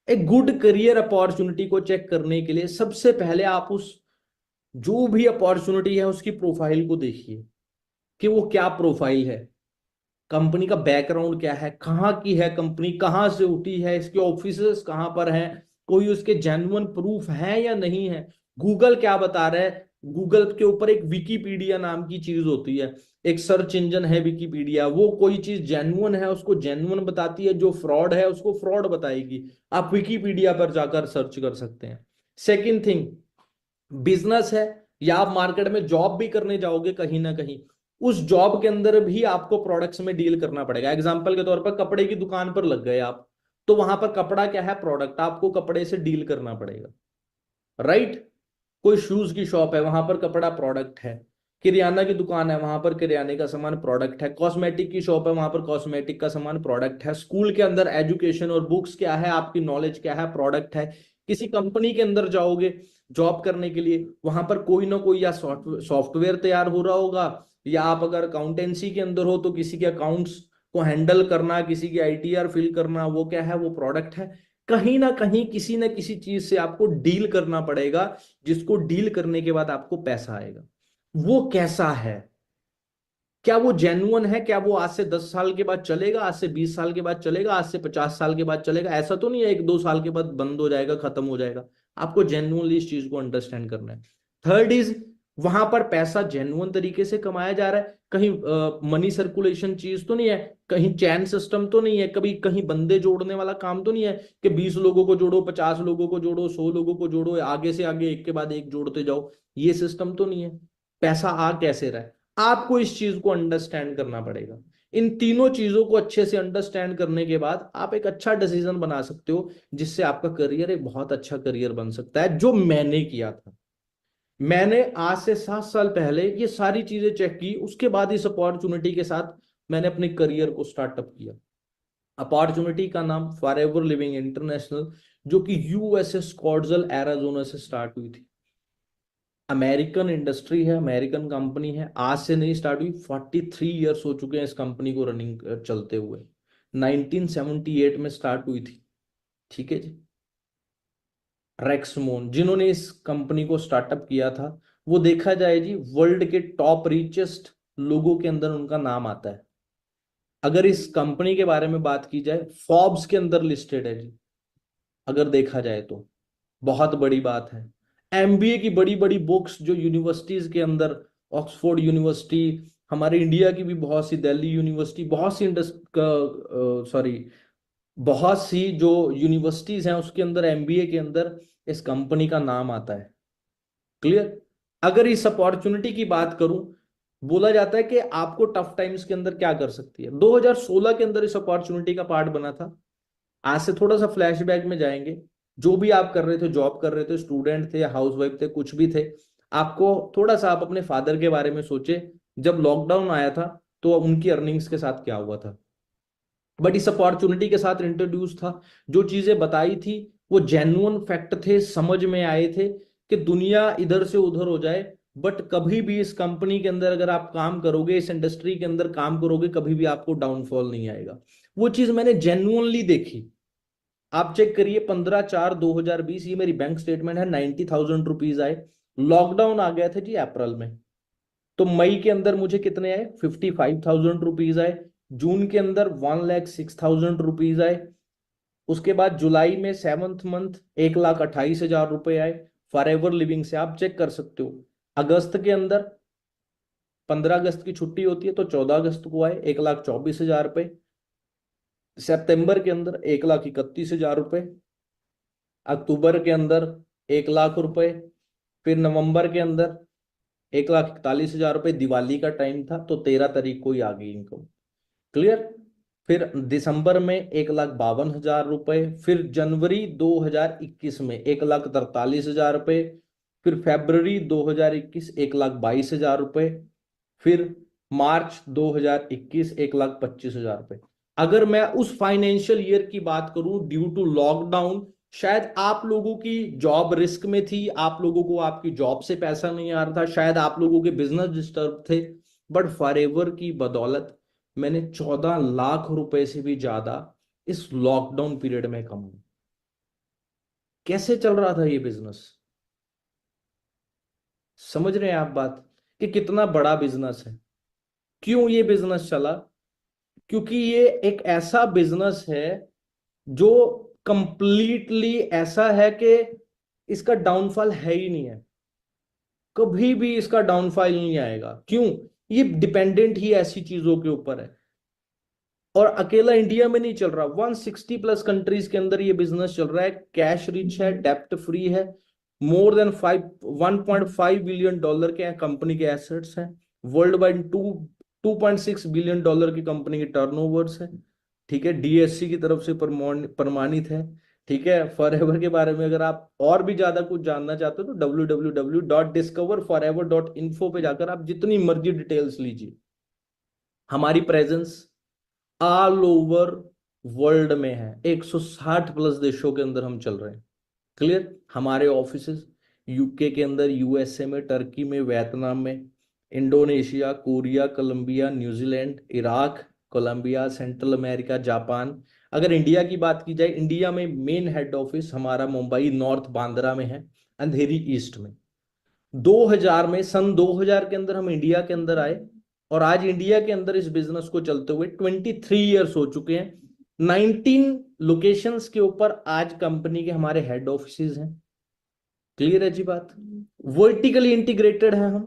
एक गुड करियर अपॉर्चुनिटी को चेक करने के लिए सबसे पहले आप उस जो भी अपॉर्चुनिटी है उसकी प्रोफाइल को देखिए, कि वो क्या प्रोफाइल है, कंपनी का बैकग्राउंड क्या है, कहाँ की है कंपनी, कहाँ से उठी है, इसके ऑफिसेस कहाँ पर हैं, कोई उसके जेन्युइन प्रूफ है या नहीं है, गूगल क्या बता रहा है। गूगल के ऊपर एक विकीपीडिया नाम की चीज होती है, एक सर्च इंजन है विकीपीडिया, वो कोई चीज जेन्युइन है उसको जेन्युइन बताती है, जो फ्रॉड है उसको फ्रॉड बताएगी। आप विकीपीडिया पर जाकर सर्च कर सकते हैं। सेकंड थिंग, बिजनेस है, या आप मार्केट में जॉब भी करने जाओगे, कहीं ना कहीं उस जॉब के अंदर भी आपको प्रोडक्ट्स में डील करना पड़ेगा। एग्जांपल के तौर पर कपड़े की दुकान पर लग गए आप, तो वहां पर कपड़ा क्या है, प्रोडक्ट, आपको कपड़े से डील करना पड़ेगा, राइट। कोई शूज की शॉप है, वहां पर कपड़ा प्रोडक्ट है। किरियाना की दुकान है, वहां पर किरियाने का सामान प्रोडक्ट है। कॉस्मेटिक की शॉप है, वहां पर कॉस्मेटिक का सामान प्रोडक्ट है। स्कूल के अंदर एजुकेशन और बुक्स क्या है, आपकी नॉलेज क्या है, प्रोडक्ट है। किसी कंपनी के अंदर जाओगे, जॉब करने के लिए, वहां पर कोई ना कोई या सॉफ्टवेयर तैयार हो रहा होगा, या आप अगर अकाउंटेंसी के अंदर हो तो किसी के अकाउंट्स को हैंडल करना, किसी की आईटीआर फिल करना, वो क्या है, वो प्रोडक्ट है। कहीं ना कहीं किसी ना किसी चीज से आपको डील करना पड़ेगा, जिसको डील करने के बाद आपको पैसा आएगा। वो कैसा है, क्या वो जेन्युइन है, क्या वो आज से 10 साल के बाद चलेगा, आज से 20 साल के बाद चलेगा, आज से 50 साल के बाद चलेगा? ऐसा तो नहीं है 1-2 साल के बाद बंद हो जाएगा, खत्म हो जाएगा। आपको जेन्युइनली इस चीज को अंडरस्टैंड करना है। थर्ड इज, वहां पर पैसा जेन्युइन तरीके से कमाया जा रहा है, कहीं मनी सर्कुलेशन चीज तो नहीं है, कहीं चैन सिस्टम तो नहीं है, कभी कहीं बंदे जोड़ने वाला काम तो नहीं है कि 20 लोगों को जोड़ो, 50 लोगों को जोड़ो, 100 लोगों को जोड़ो, आगे से आगे एक के बाद एक जोड़ते जाओ। ये सिस्टम तो नहीं है। पैसा आ कैसे रहा है, आपको इस चीज को अंडरस्टैंड करना पड़ेगा। इन तीनों चीजों को अच्छे से अंडरस्टैंड करने के बाद आप एक अच्छा डिसीजन बना सकते हो, जिससे आपका करियर एक बहुत अच्छा करियर बन सकता है, जो मैंने किया था। मैंने आज से 7 साल पहले ये सारी चीजें चेक की, उसके बाद इस अपॉर्चुनिटी के साथ मैंने अपने करियर को स्टार्टअप किया। अपॉर्चुनिटी का नाम फॉरएवर लिविंग इंटरनेशनल, जो कि यूएसए स्कॉट्सडेल एरिज़ोना से स्टार्ट हुई थी। अमेरिकन इंडस्ट्री है, अमेरिकन कंपनी है, आज से नहीं स्टार्ट हुई, 43 ईयर्स हो चुके हैं इस कंपनी को रनिंग चलते हुए। 1978 में स्टार्ट हुई थी। ठीक है जी। रेक्समोन जिन्होंने इस कंपनी को स्टार्टअप किया था, वो देखा जाए जी वर्ल्ड के टॉप रिचेस्ट लोगों के अंदर उनका नाम आता है। अगर इस कंपनी के बारे में बात की जाए, फॉर्ब्स के अंदर लिस्टेड है जी, अगर देखा जाए तो बहुत बड़ी बात है। एमबीए की बड़ी बड़ी बुक्स जो यूनिवर्सिटीज के अंदर, ऑक्सफोर्ड यूनिवर्सिटी, हमारे इंडिया की भी बहुत सी, दिल्ली यूनिवर्सिटी, बहुत सी सॉरी बहुत सी जो यूनिवर्सिटीज हैं उसके अंदर एमबीए के अंदर इस कंपनी का नाम आता है। क्लियर। अगर इस अपॉर्चुनिटी की बात करूं, बोला जाता है कि आपको टफ टाइम्स के अंदर क्या कर सकती है। 2016 के अंदर इस अपॉर्चुनिटी का पार्ट बना था। आज से थोड़ा सा फ्लैशबैक में जाएंगे। जो भी आप कर रहे थे, जॉब कर रहे थे, स्टूडेंट थे या हाउसवाइफ थे, कुछ भी थे, आपको थोड़ा सा आप अपने फादर के बारे में सोचे। जब लॉकडाउन आया था तो उनकी अर्निंग्स के साथ क्या हुआ था। बट इस अपॉर्चुनिटी के साथ इंट्रोड्यूस था, जो चीजें बताई थी वो जेन्युइन फैक्ट थे, समझ में आए थे कि दुनिया इधर से उधर हो जाए, बट कभी भी इस कंपनी के अंदर अगर आप काम करोगे, इस इंडस्ट्री के अंदर काम करोगे, कभी भी आपको डाउनफॉल नहीं आएगा। वो चीज मैंने जेन्युइनली देखी। आप चेक करिए, 15/4/2020, ये मेरी बैंक स्टेटमेंट है, 90,000 रुपीज आए। लॉकडाउन आ गया था जी अप्रैल में, तो मई के अंदर मुझे कितने आए, 55,000 रुपीज आए। जून के अंदर 1,06,000 रुपीज आए। उसके बाद जुलाई में 7th मंथ 1,28,000 रुपए आए। फॉरएवर लिविंग से आप चेक कर सकते हो। अगस्त के अंदर, 15 अगस्त की छुट्टी होती है, तो 14 अगस्त को आए 1,24,000 रुपए। सितंबर के अंदर 1,31,000 रुपए। अक्टूबर के अंदर 1 लाख रुपए। फिर नवंबर के अंदर 1,41,000 रुपए। दिवाली का टाइम था तो 13 तारीख को ही आ गई इनकम। क्लियर। फिर दिसंबर में 1,52,000 रुपए। फिर जनवरी 2021 में 1,43,000 रुपए। फिर फरवरी 2021 1,22,000 रुपए। फिर मार्च 2021 1,25,000 रुपए। अगर मैं उस फाइनेंशियल ईयर की बात करूं, ड्यू टू लॉकडाउन, शायद आप लोगों की जॉब रिस्क में थी, आप लोगों को आपकी जॉब से पैसा नहीं आ रहा था, शायद आप लोगों के बिजनेस डिस्टर्ब थे, बट फॉरएवर की बदौलत मैंने 14 लाख रुपए से भी ज्यादा इस लॉकडाउन पीरियड में कमाया। कैसे चल रहा था ये बिजनेस, समझ रहे हैं आप बात, कि कितना बड़ा बिजनेस है। क्यों ये बिजनेस चला? क्योंकि ये एक ऐसा बिजनेस है जो कंप्लीटली ऐसा है कि इसका डाउनफॉल है ही नहीं है। कभी भी इसका डाउनफॉल नहीं आएगा। क्यों? ये डिपेंडेंट ही ऐसी चीजों के ऊपर है। और अकेला इंडिया में नहीं चल रहा, 160+ कंट्रीज के अंदर ये बिजनेस चल रहा है। कैश रिच है, डेप्ट फ्री है। मोर देन 1.5 बिलियन डॉलर के कंपनी के एसेट्स हैं। वर्ल्ड वाइड 2.6 बिलियन डॉलर की कंपनी के टर्नओवर्स है। ठीक है, डीएससी की तरफ से प्रमाणित है। ठीक है। फॉरएवर के बारे में अगर आप और भी ज्यादा कुछ जानना चाहते हो तो www.discoverforever.info पे जाकर आप जितनी मर्जी डिटेल्स लीजिए। हमारी प्रेजेंस ऑल ओवर वर्ल्ड में है, 160+ देशों के अंदर हम चल रहे हैं। क्लियर। हमारे ऑफिसेस यूके के अंदर, यूएसए में, टर्की में, वियतनाम में, Indonesia, Korea, Colombia, New Zealand, Iraq, Colombia, Central America, Japan. अगर इंडिया की बात की जाए, इंडिया में मेन हेड ऑफिस हमारा मुंबई नॉर्थ बांद्रा में है, अंधेरी ईस्ट में। 2000 में, सन 2000 के अंदर हम इंडिया के अंदर आए, और आज इंडिया के अंदर इस बिजनेस को चलते हुए 23 ईयर्स हो चुके हैं। 19 लोकेशंस के ऊपर आज कंपनी के हमारे हेड ऑफिसेज हैं। क्लियर है जी बात? वर्टिकली इंटीग्रेटेड है हम,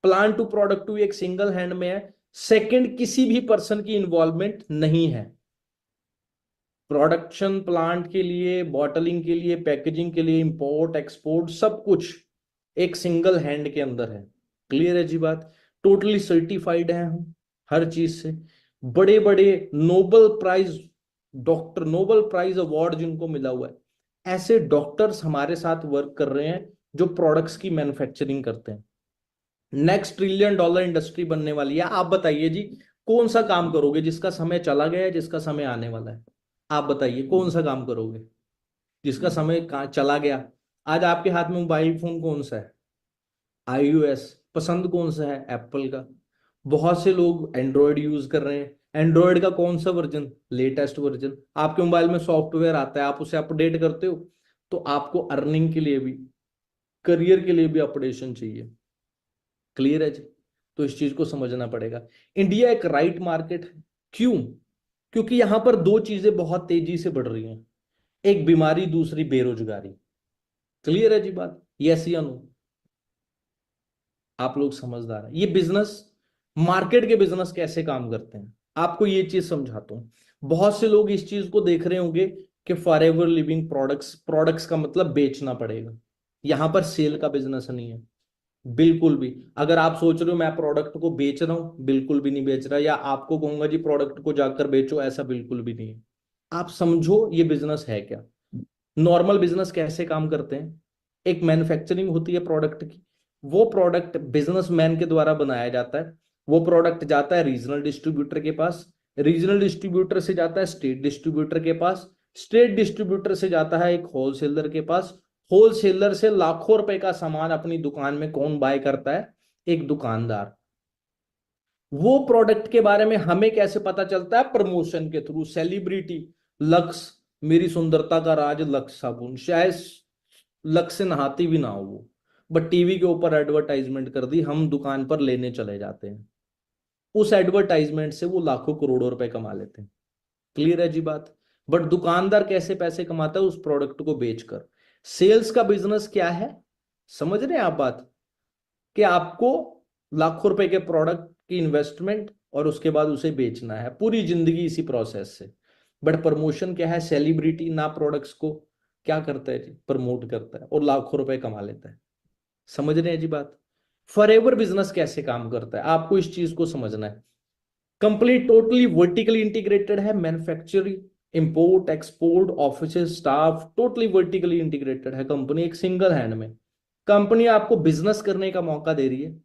प्लान टू प्रोडक्ट टू एक सिंगल हैंड में है। सेकंड, किसी भी पर्सन की इन्वॉल्वमेंट नहीं है। प्रोडक्शन प्लांट के लिए, बॉटलिंग के लिए, पैकेजिंग के लिए, इंपोर्ट एक्सपोर्ट, सब कुछ एक सिंगल हैंड के अंदर है। क्लियर है जी बात? टोटली सर्टिफाइड है हम हर चीज से। बड़े बड़े Nobel prize doctor, Nobel prize award जिनको मिला हुआ है, ऐसे डॉक्टर्स हमारे साथ वर्क कर रहे हैं जो प्रोडक्ट्स की मैन्युफैक्चरिंग करते हैं। नेक्स्ट ट्रिलियन डॉलर इंडस्ट्री बनने वाली है। आप बताइए जी, कौन सा काम करोगे जिसका समय चला गया है, जिसका समय आने वाला है? आप बताइए कौन सा काम करोगे जिसका समय चला गया? आज आपके हाथ में मोबाइल फोन कौन सा है? iOS। पसंद कौन सा है? एप्पल का। बहुत से लोग एंड्रॉयड यूज कर रहे हैं। एंड्रॉयड का कौन सा वर्जन? Latest version. आपके मोबाइल में सॉफ्टवेयर आता है, आप उसे अपडेट करते हो। तो आपको अर्निंग के लिए भी, करियर के लिए भी अपडेशन चाहिए। क्लियर है जी? तो इस चीज को समझना पड़ेगा। इंडिया एक राइट मार्केट है। क्यों? क्योंकि यहां पर दो चीजें बहुत तेजी से बढ़ रही हैं, एक बीमारी, दूसरी बेरोजगारी। क्लियर है जी बात? यस या नो? आप लोग समझदार हैं। ये बिजनेस, मार्केट के बिजनेस कैसे काम करते हैं, आपको ये चीज समझाता हूं। बहुत से लोग इस चीज को देख रहे होंगे कि for ever living products, products का मतलब बेचना पड़ेगा। यहां पर सेल का बिजनेस नहीं है, बिल्कुल भी। अगर आप सोच रहे हो मैं प्रोडक्ट को बेच रहा हूं, बिल्कुल भी नहीं बेच रहा, या आपको कहूंगा जी प्रोडक्ट को जाकर बेचो, ऐसा बिल्कुल भी नहीं है। आप समझो ये बिजनेस है क्या। नॉर्मल बिजनेस कैसे काम करते हैं? एक मैन्युफैक्चरिंग होती है प्रोडक्ट की, वो प्रोडक्ट बिजनेसमैन के द्वारा बनाया जाता है। वो प्रोडक्ट जाता है रीजनल डिस्ट्रीब्यूटर के पास, रीजनल डिस्ट्रीब्यूटर से जाता है स्टेट डिस्ट्रीब्यूटर के पास, स्टेट डिस्ट्रीब्यूटर से जाता है एक होलसेलर के पास, होलसेलर से लाखों रुपए का सामान अपनी दुकान में कौन बाय करता है? एक दुकानदार। वो प्रोडक्ट के बारे में हमें कैसे पता चलता है? प्रमोशन के थ्रू, सेलिब्रिटी। लक्स, मेरी सुंदरता का राज लक्स साबुन, शायद लक्स से नहाती भी ना हो वो, बट टीवी के ऊपर एडवर्टाइजमेंट कर दी, हम दुकान पर लेने चले जाते हैं। उस एडवर्टाइजमेंट से वो लाखों करोड़ों रुपए कमा लेते हैं। क्लियर है जी बात? बट दुकानदार कैसे पैसे कमाता है? उस प्रोडक्ट को बेचकर। सेल्स का बिजनेस क्या है? समझ रहे हैं आप बात? कि आपको लाखों रुपए के प्रोडक्ट की इन्वेस्टमेंट, और उसके बाद उसे बेचना है पूरी जिंदगी इसी प्रोसेस से। बट प्रमोशन क्या है? सेलिब्रिटी ना प्रोडक्ट्स को क्या करता है जी? प्रमोट करता है और लाखों रुपए कमा लेता है। समझ रहे हैं जी बात? फॉरएवर बिजनेस कैसे काम करता है, आपको इस चीज को समझना है। कंप्लीट टोटली वर्टिकली इंटीग्रेटेड है। Manufacturing, import export, office, staff, totally vertically integrated है कंपनी, एक सिंगल हैंड में। कंपनी आपको बिजनेस करने का मौका दे रही है।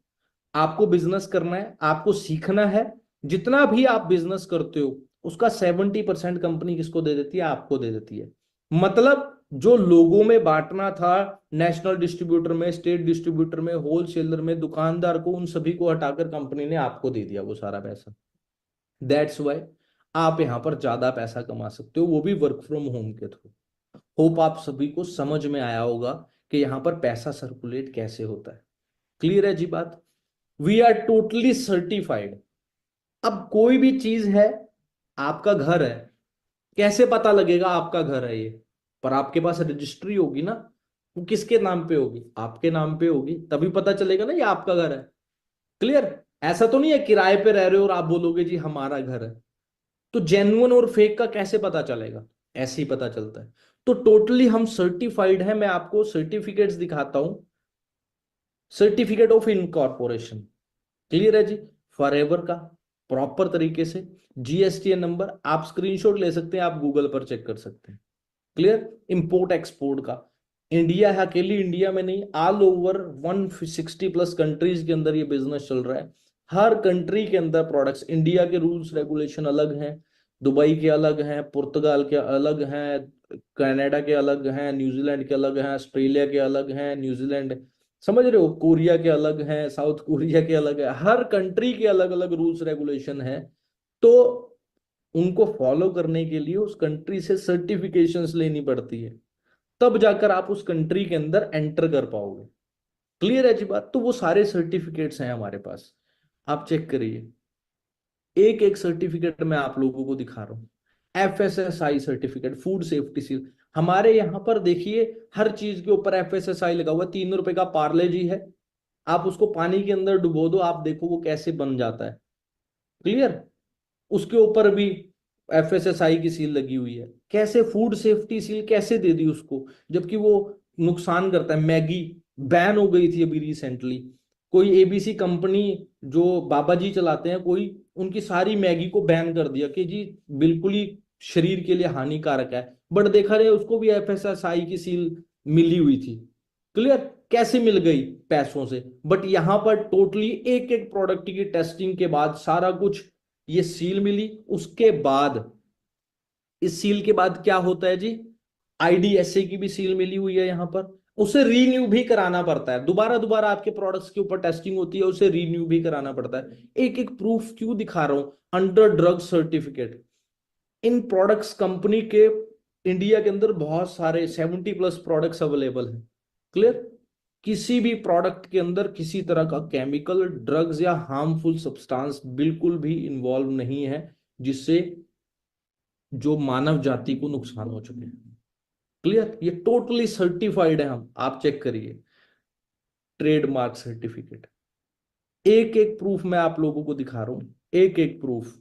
आपको बिजनेस करना है, आपको सीखना है। जितना भी आप बिजनेस करते हो उसका 70% कंपनी किसको दे देती है? आपको दे देती है। मतलब जो लोगों में बांटना था, नेशनल डिस्ट्रीब्यूटर में, स्टेट डिस्ट्रीब्यूटर में, होलसेलर में, दुकानदार को, उन सभी को हटाकर कंपनी ने आपको दे दिया वो सारा पैसा। दैट्स वाई आप यहां पर ज्यादा पैसा कमा सकते हो, वो भी वर्क फ्रॉम होम के थ्रू। होप आप सभी को समझ में आया होगा कि यहां पर पैसा सर्कुलेट कैसे होता है। क्लियर है जी बात? We are totally certified. अब कोई भी चीज है, आपका घर है, कैसे पता लगेगा आपका घर है ये? पर आपके पास रजिस्ट्री होगी ना, वो किसके नाम पे होगी? आपके नाम पे होगी, तभी पता चलेगा ना ये आपका घर है। क्लियर? ऐसा तो नहीं है किराए पे रह रहे हो और आप बोलोगे जी हमारा घर है। तो जेन्युइन और फेक का कैसे पता चलेगा? ऐसे ही पता चलता है। तो टोटली हम सर्टिफाइड है। मैं आपको सर्टिफिकेट्स दिखाता हूं। सर्टिफिकेट ऑफ इनकॉर्पोरेशन, क्लियर है जी? फॉरएवर का प्रॉपर तरीके से जीएसटीएन नंबर आप स्क्रीनशॉट ले सकते हैं, आप गूगल पर चेक कर सकते हैं। क्लियर? इंपोर्ट एक्सपोर्ट का, इंडिया है, अकेली इंडिया में नहीं, ऑल ओवर 160 प्लस कंट्रीज के अंदर ये बिजनेस चल रहा है। हर कंट्री के अंदर प्रोडक्ट्स, इंडिया के रूल्स रेगुलेशन अलग हैं, दुबई के अलग हैं, पुर्तगाल के अलग हैं, कनाडा के अलग हैं, न्यूजीलैंड के अलग हैं, ऑस्ट्रेलिया के अलग हैं, न्यूजीलैंड, समझ रहे हो, कोरिया के अलग हैं, साउथ कोरिया के अलग है, हर कंट्री के अलग अलग रूल्स रेगुलेशन है। तो उनको फॉलो करने के लिए उस कंट्री से सर्टिफिकेशंस लेनी पड़ती है, तब जाकर आप उस कंट्री के अंदर एंटर कर पाओगे। क्लियर है जी बात? तो वो सारे सर्टिफिकेट्स हैं हमारे पास, आप चेक करिए। एक एक सर्टिफिकेट मैं आप लोगों को दिखा रहा हूँ। FSSAI certificate, food safety seal, हमारे यहाँ पर देखिए हर चीज के ऊपर FSSAI लगा हुआ है। 3 रुपए का पार्ले जी है, आप उसको पानी के अंदर डुबो दो, आप देखो वो कैसे बन जाता है। क्लियर? उसके ऊपर भी FSSAI की सील लगी हुई है। कैसे फूड सेफ्टी सील कैसे दे दी उसको, जबकि वो नुकसान करता है। मैगी बैन हो गई थी अभी रिसेंटली, कोई ABC कंपनी जो बाबा जी चलाते हैं कोई, उनकी सारी मैगी को बैन कर दिया कि जी बिल्कुल ही शरीर के लिए हानिकारक है। बट देखा जाए उसको भी FSSAI की सील मिली हुई थी। क्लियर? कैसे मिल गई? पैसों से। बट यहां पर टोटली एक एक प्रोडक्ट की टेस्टिंग के बाद सारा कुछ ये सील मिली। उसके बाद इस सील के बाद क्या होता है जी, IDSA की भी सील मिली हुई है यहां पर। उसे रीन्यू भी कराना पड़ता है, दोबारा दोबारा आपके प्रोडक्ट्स के ऊपर टेस्टिंग होती है, उसे रीन्यू भी कराना पड़ता है। एक एक प्रूफ क्यों दिखा रहा हूं? Under drug certificate in products company के इंडिया के अंदर बहुत सारे 70+ प्रोडक्ट्स अवेलेबल हैं। क्लियर? किसी भी प्रोडक्ट के अंदर किसी तरह का केमिकल, ड्रग्स या हार्मफुल सब्सटेंस बिल्कुल भी इन्वॉल्व नहीं है जिससे जो मानव जाति को नुकसान हो चुके हैं। क्लियर? ये टोटली सर्टिफाइड है, हम आप चेक करिए। ट्रेडमार्क सर्टिफिकेट, एक एक प्रूफ मैं आप लोगों को दिखा रहा हूं, एक एक प्रूफ।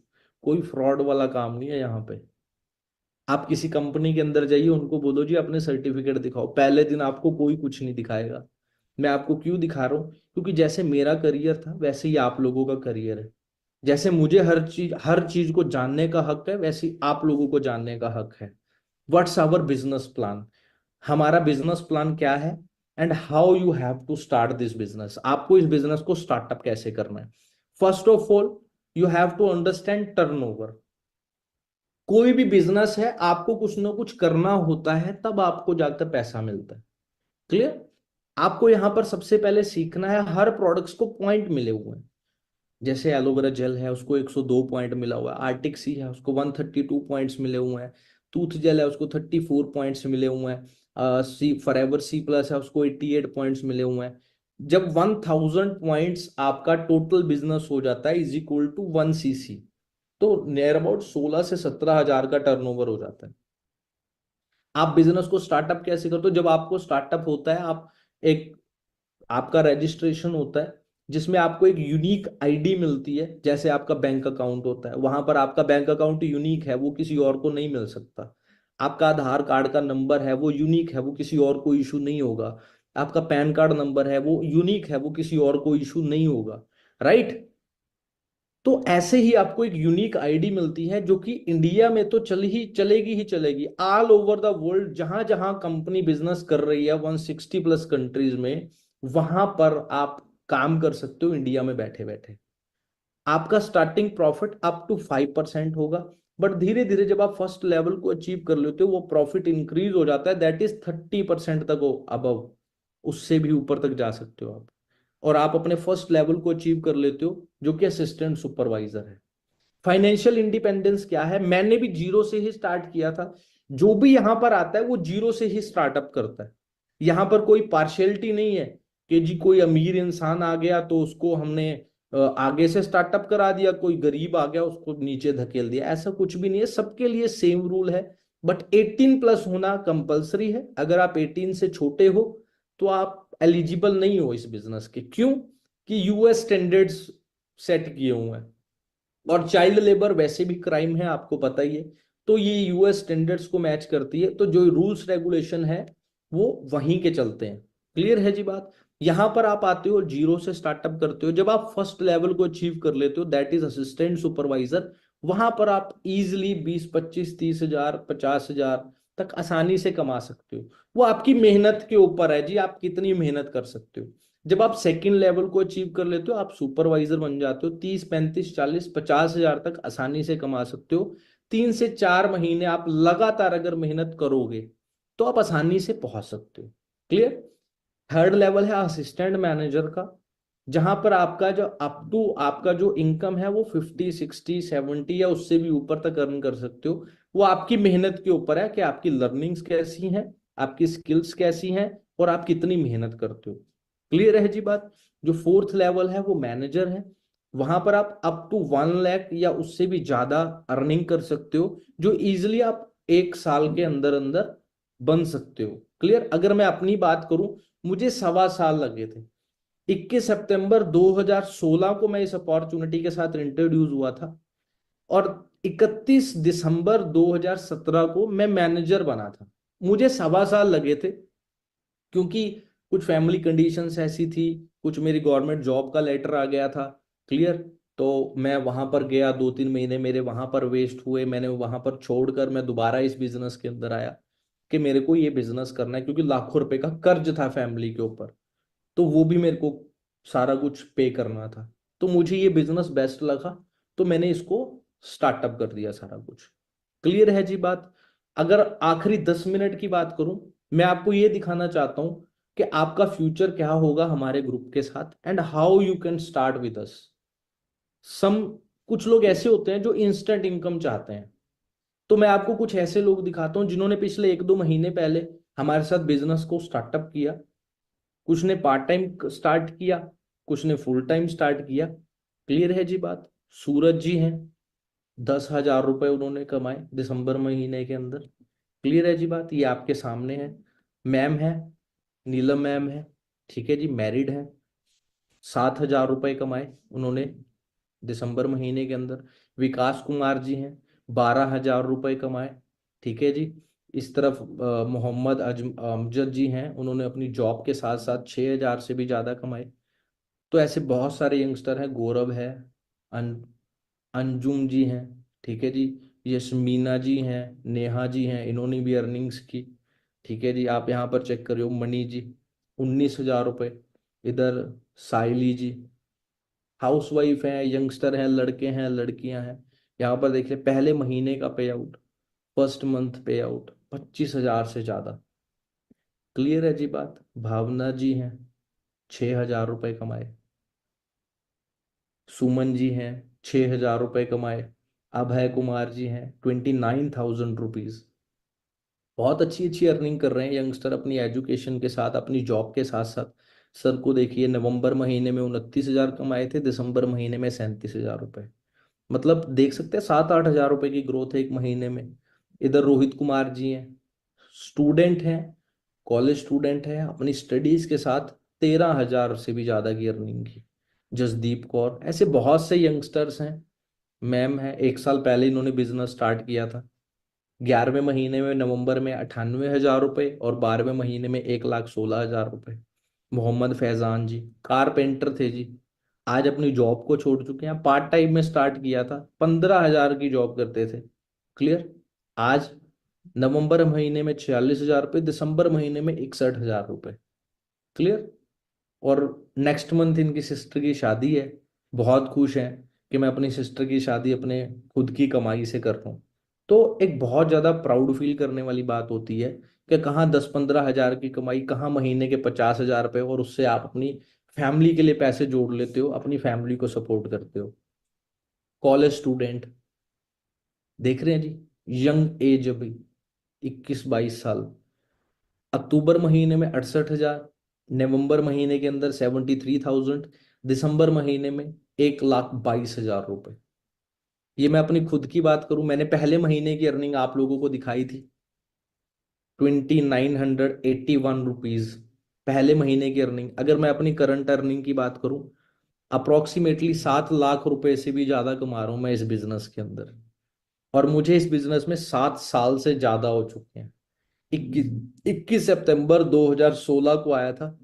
कोई फ्रॉड वाला काम नहीं है यहां पे। आप किसी कंपनी के अंदर जाइए, उनको बोलो जी अपने सर्टिफिकेट दिखाओ, पहले दिन आपको कोई कुछ नहीं दिखाएगा। मैं आपको क्यों दिखा रहा हूं? क्योंकि जैसे मेरा करियर था वैसे ही आप लोगों का करियर है। जैसे मुझे हर चीज को जानने का हक है, वैसे ही आप लोगों को जानने का हक है। What's our business plan? हमारा बिजनेस प्लान क्या है, and how you have to start this business? आपको इस बिजनेस को स्टार्टअप कैसे करना है? First of all you have to understand turnover. कोई भी बिजनेस है, आपको कुछ ना कुछ करना होता है तब आपको जाकर पैसा मिलता है। क्लियर? आपको यहां पर सबसे पहले सीखना है, हर प्रोडक्ट्स को पॉइंट मिले हुए हैं। जैसे एलोवेरा जेल है, उसको 102 पॉइंट मिला हुआ है। आर्टिक सी है, उसको 132 पॉइंट्स मिले हुए हैं। टूथ जेल है, उसको 34 पॉइंट्स मिले हुए हैं। सी फॉरएवर C+ है, उसको 88 पॉइंट्स मिले हुए हैं। जब 1000 पॉइंट्स आपका टोटल बिजनेस हो जाता है इज इक्वल टू 1 cc, तो नियर अबाउट 16 से 17 हजार का टर्नओवर हो जाता है। आप बिजनेस को स्टार्टअप कैसे करते हो? जब आपको स्टार्टअप होता है, आप एक आपका रजिस्ट्रेशन होता है जिसमें आपको एक यूनिक ID मिलती है। जैसे आपका बैंक अकाउंट होता है, वहां पर आपका बैंक अकाउंट यूनिक है, वो किसी और को नहीं मिल सकता। आपका आधार कार्ड का नंबर है, वो यूनिक है, वो किसी और को इशू नहीं होगा। आपका पैन कार्ड नंबर है, वो यूनिक है, वो किसी और को इशू नहीं होगा। राइट? तो ऐसे ही आपको एक यूनिक ID मिलती है जो कि इंडिया में तो चलेगी ही चलेगी। ऑल ओवर द वर्ल्ड जहां जहां कंपनी बिजनेस कर रही है 160+ कंट्रीज में, वहां पर आप काम कर सकते हो इंडिया में बैठे बैठे। आपका स्टार्टिंग प्रॉफिट अप टू 5% होगा, बट धीरे धीरे जब आप फर्स्ट लेवल को अचीव कर लेते हो वो प्रॉफिट इंक्रीज हो जाता है, दैट इज 30% तक हो अबव, उससे भी ऊपर तक जा सकते हो आप। और आप अपने फर्स्ट लेवल को अचीव कर लेते हो जो कि असिस्टेंट सुपरवाइजर है। फाइनेंशियल इंडिपेंडेंस क्या है? मैंने भी जीरो से ही स्टार्ट किया था। जो भी यहां पर आता है वो जीरो से ही स्टार्टअप करता है। यहां पर कोई पार्शियलिटी नहीं है कि जी कोई अमीर इंसान आ गया तो उसको हमने आगे से स्टार्टअप करा दिया, कोई गरीब आ गया उसको नीचे धकेल दिया, ऐसा कुछ भी नहीं है। सबके लिए सेम रूल है। बट 18+ होना कंपलसरी है। अगर आप 18 से छोटे हो तो आप एलिजिबल नहीं हो इस बिजनेस के। क्यों? कि US स्टैंडर्ड्स सेट किए हुए हैं, और चाइल्ड लेबर वैसे भी क्राइम है, आपको पता ही है। तो ये US स्टैंडर्ड्स को मैच करती है, तो जो रूल्स रेगुलेशन है वो वहीं के चलते हैं। क्लियर है जी बात? यहां पर आप आते हो, जीरो से स्टार्टअप करते हो। जब आप फर्स्ट लेवल को अचीव कर लेते हो, दैट इज असिस्टेंट सुपरवाइजर, वहां पर आप इजिली 20, 25, 30 हजार, 50 हजार तक आसानी से कमा सकते हो। वो आपकी मेहनत के ऊपर है जी, आप कितनी मेहनत कर सकते हो। जब आप सेकंड लेवल को अचीव कर लेते हो, आप सुपरवाइजर बन जाते हो, 30, 35, 40, 50 हजार तक आसानी से कमा सकते हो। 3 से 4 महीने आप लगातार अगर मेहनत करोगे तो आप आसानी से पहुंच सकते हो। क्लियर। थर्ड लेवल है असिस्टेंट मैनेजर का, जहां पर आपका जो अप टू आपका जो इनकम है वो 50 60 70 या उससे भी ऊपर तक अर्न कर सकते हो। वो आपकी मेहनत के ऊपर है कि आपकी लर्निंग्स कैसी हैं, आपकी स्किल्स कैसी हैं, और आप कितनी मेहनत करते हो। क्लियर है जी बात। जो फोर्थ लेवल है वो मैनेजर है। वहां पर आप अप टू 1 लाख या उससे भी ज्यादा अर्निंग कर सकते हो, जो इजिली आप 1 साल के अंदर अंदर बन सकते हो। क्लियर। अगर मैं अपनी बात करूं, मुझे 1.25 साल लगे थे। 21 सितंबर 2016 को मैं इस अपॉर्चुनिटी के साथ इंट्रोड्यूस हुआ था, और 31 दिसंबर 2017 को मैं मैनेजर बना था। मुझे 1.25 साल लगे थे, क्योंकि कुछ फैमिली कंडीशंस ऐसी थी, कुछ मेरी गवर्नमेंट जॉब का लेटर आ गया था। क्लियर। तो मैं वहां पर गया, 2 3 महीने मेरे वहां पर वेस्ट हुए, मैंने वहां पर छोड़कर मैं दोबारा इस बिजनेस के अंदर आया कि मेरे को ये बिजनेस करना है, क्योंकि लाखों रुपए का कर्ज था फैमिली के ऊपर, तो वो भी मेरे को सारा कुछ पे करना था। तो मुझे ये बिजनेस बेस्ट लगा, तो मैंने इसको स्टार्टअप कर दिया सारा कुछ। क्लियर है जी बात। अगर आखिरी 10 मिनट की बात करूं, मैं आपको ये दिखाना चाहता हूं कि आपका फ्यूचर क्या होगा हमारे ग्रुप के साथ, and how you can start with us. Some कुछ लोग ऐसे होते हैं जो इंस्टेंट इनकम चाहते हैं, तो मैं आपको कुछ ऐसे लोग दिखाता हूं जिन्होंने पिछले 1 2 महीने पहले हमारे साथ बिजनेस को स्टार्टअप किया। कुछ ने पार्ट टाइम स्टार्ट किया, कुछ ने फुल टाइम स्टार्ट किया। क्लियर है जी बात। सूरज जी हैं, 10,000 रुपए उन्होंने कमाए दिसंबर महीने के अंदर। क्लियर है जी बात, ये आपके सामने है। मैम है, नीलम मैम है, ठीक है जी, मैरिड है, 7,000 रुपए कमाए उन्होंने दिसंबर महीने के अंदर। विकास कुमार जी हैं, 12,000 रुपए कमाए, ठीक है जी। इस तरफ मोहम्मद अमजद जी हैं, उन्होंने अपनी जॉब के साथ साथ 6,000 से भी ज्यादा कमाए। तो ऐसे बहुत सारे यंगस्टर हैं। गौरव है, अन, अंजुम जी हैं, ठीक है जी, यशमीना जी हैं, नेहा जी हैं, इन्होंने भी अर्निंग्स की। ठीक है जी, आप यहाँ पर चेक करियो, मनी जी 19,000 रुपये। इधर साइली जी हाउस वाइफ हैं, यंगस्टर हैं, लड़के हैं, लड़कियां हैं। यहाँ पर देखिए पहले महीने का पे आउट, फर्स्ट मंथ पे आउट 25,000 से ज्यादा। क्लियर है जी बात। भावना जी हैं, 6,000 रुपये कमाए। सुमन जी हैं, 6,000 रुपये कमाए। अभय कुमार जी हैं, 29,000 रुपीज। बहुत अच्छी अच्छी अर्निंग कर रहे हैं यंगस्टर अपनी एजुकेशन के साथ, अपनी जॉब के साथ साथ। सर को देखिए, नवंबर महीने में 29,000 कमाए थे, दिसंबर महीने में 37,000 रुपये। मतलब देख सकते हैं 7 8 हजार रुपए की ग्रोथ है एक महीने में। इधर रोहित कुमार जी हैं, स्टूडेंट हैं, कॉलेज स्टूडेंट हैं, अपनी स्टडीज के साथ 13,000 से भी ज्यादा की अर्निंग की। जसदीप कौर, ऐसे बहुत से यंगस्टर्स हैं। मैम है, 1 साल पहले इन्होंने बिजनेस स्टार्ट किया था। 11वें महीने में नवंबर में 98,000 रुपये, और 12वें महीने में 1,16,000 रुपये। मोहम्मद फैजान जी कारपेंटर थे जी, आज अपनी जॉब को छोड़ चुके हैं। पार्ट टाइम में स्टार्ट किया था, 15,000 की जॉब करते थे। क्लियर। आज नवंबर महीने में 46,000 रुपये, दिसंबर महीने में 61,000 रुपये। क्लियर। और नेक्स्ट मंथ इनकी सिस्टर की शादी है। बहुत खुश हैं कि मैं अपनी सिस्टर की शादी अपने खुद की कमाई से कर रहा हूँ। तो एक बहुत ज्यादा प्राउड फील करने वाली बात होती है कि कहाँ 10 15 हजार की कमाई, कहाँ महीने के 50,000 रुपये, और उससे आप अपनी फैमिली के लिए पैसे जोड़ लेते हो, अपनी फैमिली को सपोर्ट करते हो। कॉलेज स्टूडेंट देख रहे हैं जी, यंग एज अभी 21 22 साल। अक्टूबर महीने में 68,000, नवंबर महीने के अंदर 73,000, दिसंबर महीने में 1,22,000 रुपये। ये मैं अपनी खुद की बात करूं, मैंने पहले महीने की अर्निंग आप लोगों को दिखाई थी, 2,981 रुपीज। पहले महीने की अर्निंग। अगर मैं अपनी करंट अर्निंग की बात करूं, अप्रोक्सीमेटली 7 लाख रुपए से भी ज्यादा कमा रहा हूं मैं इस बिजनेस के अंदर। और मुझे इस बिजनेस में 7 साल से ज्यादा हो चुके हैं। 21 सितंबर 2016 को आया था,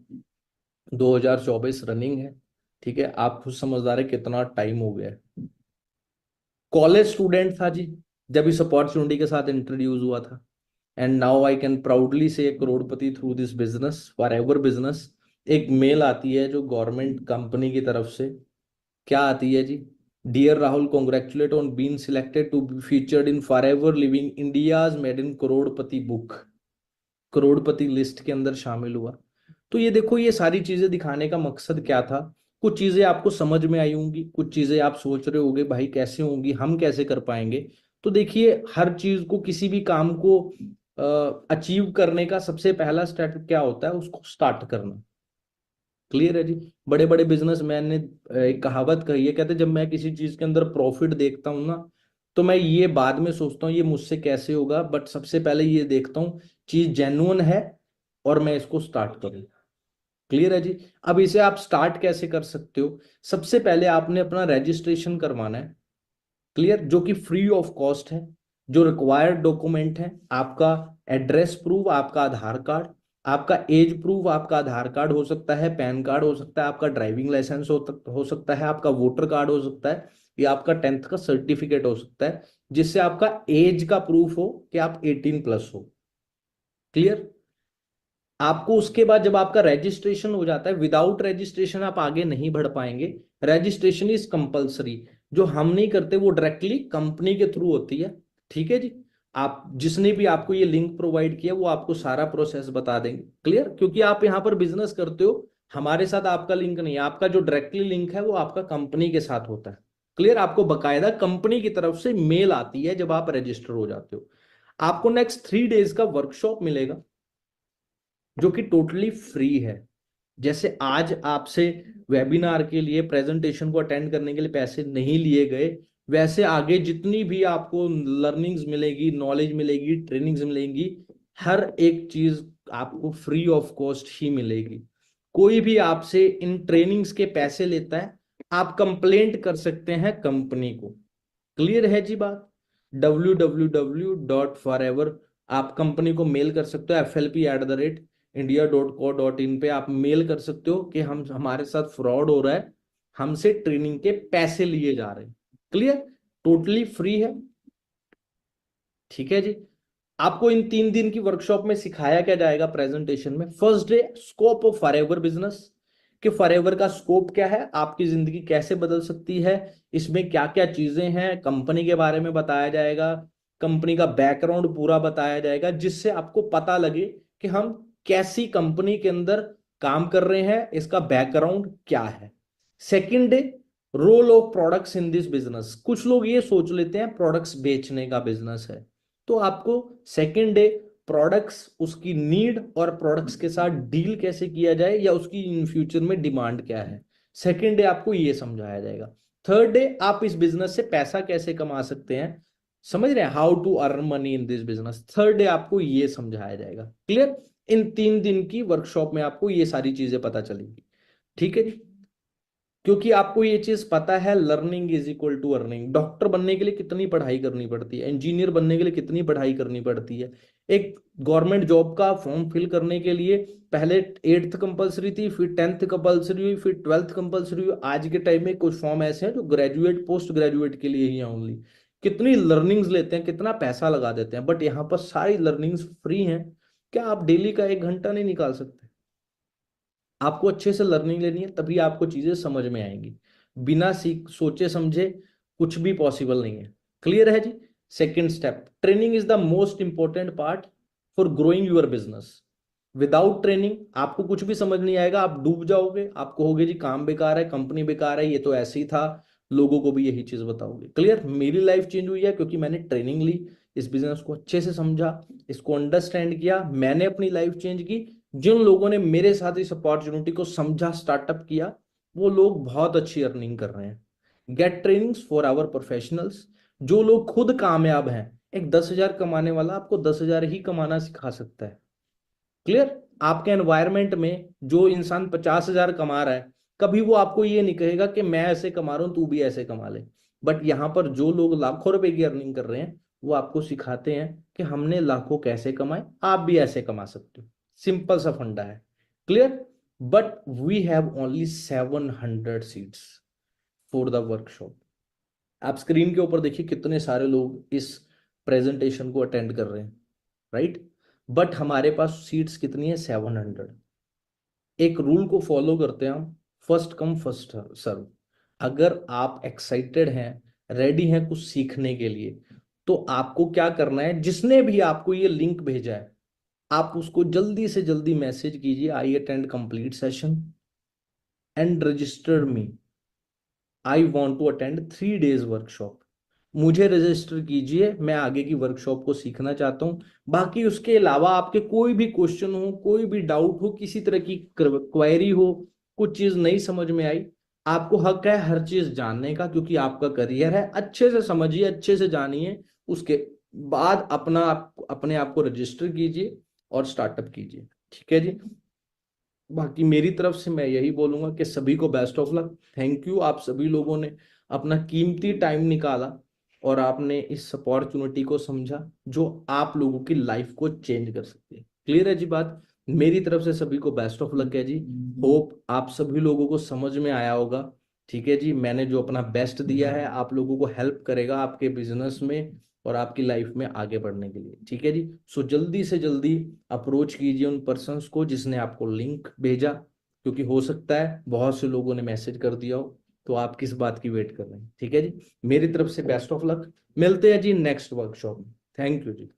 2024 रनिंग है। ठीक है, आप खुद समझदार है कितना टाइम हो गया है। कॉलेज स्टूडेंट था जी जब इस अपॉर्चुनिटी के साथ इंट्रोड्यूस हुआ था, and now I can proudly से करोड़पति through this business, for ever business. एक मेल आती है जो गवर्नमेंट कंपनी की तरफ से, क्या आती है जी, dear Rahul, congratulate on being selected to be featured in forever living India's made in crorepati book, crorepati list के अंदर शामिल हुआ। तो ये देखो, ये सारी चीजें दिखाने का मकसद क्या था। कुछ चीजें आपको समझ में आई होंगी, कुछ चीजें आप सोच रहे होगे भाई कैसे होंगी, हम कैसे कर पाएंगे। तो देखिए, हर चीज को, किसी भी काम को अचीव करने का सबसे पहला स्टेप क्या होता है, उसको स्टार्ट करना। क्लियर है जी। बड़े बड़े बिजनेसमैन ने एक कहावत कही है, कहते जब मैं किसी चीज के अंदर प्रॉफिट देखता हूं ना, तो मैं ये बाद में सोचता हूँ ये मुझसे कैसे होगा, बट सबसे पहले ये देखता हूँ चीज जेन्युइन है और मैं इसको स्टार्ट करूँ। क्लियर है जी। अब इसे आप स्टार्ट कैसे कर सकते हो? सबसे पहले आपने अपना रजिस्ट्रेशन करवाना है। क्लियर, जो कि फ्री ऑफ कॉस्ट है। जो रिक्वायर्ड डॉक्यूमेंट है, आपका एड्रेस प्रूफ, आपका आधार कार्ड, आपका एज प्रूफ, आपका आधार कार्ड हो सकता है, पैन कार्ड हो सकता है, आपका ड्राइविंग लाइसेंस हो सकता है, आपका वोटर कार्ड हो सकता है, या आपका 10th का सर्टिफिकेट हो सकता है, जिससे आपका एज का प्रूफ हो कि आप 18+ हो। क्लियर। आपको उसके बाद जब आपका रजिस्ट्रेशन हो जाता है, विदाउट रजिस्ट्रेशन आप आगे नहीं बढ़ पाएंगे। Registration is compulsory. जो हम नहीं करते वो डायरेक्टली कंपनी के थ्रू होती है। ठीक है जी। आप जिसने भी आपको ये लिंक प्रोवाइड किया वो आपको सारा प्रोसेस बता देंगे। क्लियर, क्योंकि आप यहाँ पर बिजनेस करते हो, हमारे साथ आपका लिंक नहीं है। आपका जो डायरेक्टली लिंक है वो आपका कंपनी के साथ होता है। क्लियर, आपको बकायदा कंपनी की तरफ से मेल आती है जब आप रजिस्टर हो जाते हो। आपको नेक्स्ट 3 डेज का वर्कशॉप मिलेगा, जो कि टोटली फ्री है। जैसे आज आपसे वेबिनार के लिए, प्रेजेंटेशन को अटेंड करने के लिए पैसे नहीं लिए गए, वैसे आगे जितनी भी आपको लर्निंग्स मिलेगी, नॉलेज मिलेगी, ट्रेनिंग्स मिलेंगी, हर एक चीज आपको फ्री ऑफ कॉस्ट ही मिलेगी। कोई भी आपसे इन ट्रेनिंग्स के पैसे लेता है, आप कंप्लेंट कर सकते हैं कंपनी को। क्लियर है जी बात। www.forever, आप कंपनी को मेल कर सकते हो, flp@india.co.in पे आप मेल कर सकते हो कि हम, हमारे साथ फ्रॉड हो रहा है, हमसे ट्रेनिंग के पैसे लिए जा रहे हैं। क्लियर, टोटली फ्री है। ठीक है जी। आपको इन 3 दिन की वर्कशॉप में सिखाया क्या जाएगा प्रेजेंटेशन में? First day, scope of forever business, कि फॉरएवर का स्कोप क्या है, आपकी जिंदगी कैसे बदल सकती है, इसमें क्या क्या चीजें हैं, कंपनी के बारे में बताया जाएगा, कंपनी का बैकग्राउंड पूरा बताया जाएगा, जिससे आपको पता लगे कि हम कैसी कंपनी के अंदर काम कर रहे हैं, इसका बैकग्राउंड क्या है। Second day, role of products in this business. कुछ लोग ये सोच लेते हैं प्रोडक्ट्स बेचने का बिजनेस है, तो आपको सेकंड डे प्रोडक्ट्स, उसकी नीड और प्रोडक्ट्स के साथ डील कैसे किया जाए, या उसकी इन फ्यूचर में डिमांड क्या है, सेकंड डे आपको ये समझाया जाएगा। थर्ड डे, आप इस बिजनेस से पैसा कैसे कमा सकते हैं, समझ रहे हैं, how to earn money in this business. Third day आपको ये समझाया जाएगा। क्लियर। इन 3 दिन की वर्कशॉप में आपको ये सारी चीजें पता चलेंगी। ठीक है जी। क्योंकि आपको ये चीज पता है, learning is equal to earning. Doctor बनने के लिए कितनी पढ़ाई करनी पड़ती है, इंजीनियर बनने के लिए कितनी पढ़ाई करनी पड़ती है, एक गवर्नमेंट जॉब का फॉर्म फिल करने के लिए पहले 8th कंपलसरी थी, फिर 10th कंपलसरी हुई, फिर 12th कंपलसरी हुई। आज के टाइम में कुछ फॉर्म ऐसे हैं जो ग्रेजुएट, पोस्ट ग्रेजुएट के लिए ही है ओनली। कितनी लर्निंग्स लेते हैं, कितना पैसा लगा देते हैं, बट यहाँ पर सारी लर्निंग्स फ्री हैं। क्या आप डेली का 1 घंटा नहीं निकाल सकते? आपको अच्छे से लर्निंग लेनी है, तभी आपको चीजें समझ में आएंगी। बिना सीख सोचे समझे कुछ भी पॉसिबल नहीं है। क्लियर है जी। Second step, training is the most important part for growing your business. Without training आपको कुछ भी समझ नहीं आएगा, आप डूब जाओगे, आप कहोगे जी काम बेकार है, कंपनी बेकार है, ये तो ऐसे ही था। लोगों को भी यही चीज बताओगे। क्लियर। मेरी लाइफ चेंज हुई है क्योंकि मैंने ट्रेनिंग ली, इस बिजनेस को अच्छे से समझा, इसको अंडरस्टैंड किया, मैंने अपनी लाइफ चेंज की। जिन लोगों ने मेरे साथ इस अपॉर्चुनिटी को समझा, स्टार्टअप किया, वो लोग बहुत अच्छी अर्निंग कर रहे हैं। Get trainings for our professionals. जो लोग खुद कामयाब हैं, एक 10,000 कमाने वाला आपको 10,000 ही कमाना सिखा सकता है। क्लियर। आपके एनवायरमेंट में जो इंसान 50,000 कमा रहा है, कभी वो आपको ये नहीं कहेगा कि मैं ऐसे कमा रहा हूं तू भी ऐसे कमा ले। बट यहाँ पर जो लोग लाखों रुपए की अर्निंग कर रहे हैं, वो आपको सिखाते हैं कि हमने लाखों कैसे कमाए, आप भी ऐसे कमा सकते हो। सिंपल सा फंडा है। Clear. But we have only 700 seats for the workshop. आप स्क्रीन के ऊपर देखिए कितने सारे लोग इस प्रेजेंटेशन को अटेंड कर रहे हैं, राइट। बट हमारे पास सीट्स कितनी है? 700। एक रूल को फॉलो करते हैं हम, फर्स्ट कम फर्स्ट सर्व। अगर आप एक्साइटेड हैं, रेडी हैं कुछ सीखने के लिए, तो आपको क्या करना है, जिसने भी आपको ये लिंक भेजा है आप उसको जल्दी से जल्दी मैसेज कीजिए, I attend complete session and register me, I want to attend 3 days workshop. मुझे रजिस्टर कीजिए, मैं आगे की वर्कशॉप को सीखना चाहता हूँ। बाकी उसके अलावा आपके कोई भी क्वेश्चन हो, कोई भी डाउट हो, किसी तरह की क्वेरी हो, कुछ चीज नहीं समझ में आई, आपको हक है हर चीज जानने का, क्योंकि आपका करियर है। अच्छे से समझिए, अच्छे से जानिए, उसके बाद अपने आप को रजिस्टर कीजिए और स्टार्टअप कीजिए। ठीक है जी। बाकी मेरी तरफ से मैं यही बोलूंगा कि सभी को best of luck. Thank you, आप सभी लोगों ने अपना कीमती टाइम निकाला और आपने इस अपॉर्चुनिटी को समझा जो आप लोगों की लाइफ को चेंज कर सकती है। क्लियर है जी बात। मेरी तरफ से सभी को बेस्ट ऑफ लक है जी। होप आप सभी लोगों को समझ में आया होगा। ठीक है जी, मैंने जो अपना बेस्ट दिया है आप लोगों को हेल्प करेगा आपके बिजनेस में और आपकी लाइफ में आगे बढ़ने के लिए। ठीक है जी। सो जल्दी से जल्दी अप्रोच कीजिए उन पर्सन्स को जिसने आपको लिंक भेजा, क्योंकि हो सकता है बहुत से लोगों ने मैसेज कर दिया हो, तो आप किस बात की वेट कर रहे हैं। ठीक है जी, मेरी तरफ से बेस्ट ऑफ लक। मिलते हैं जी नेक्स्ट वर्कशॉप में। Thank you ji.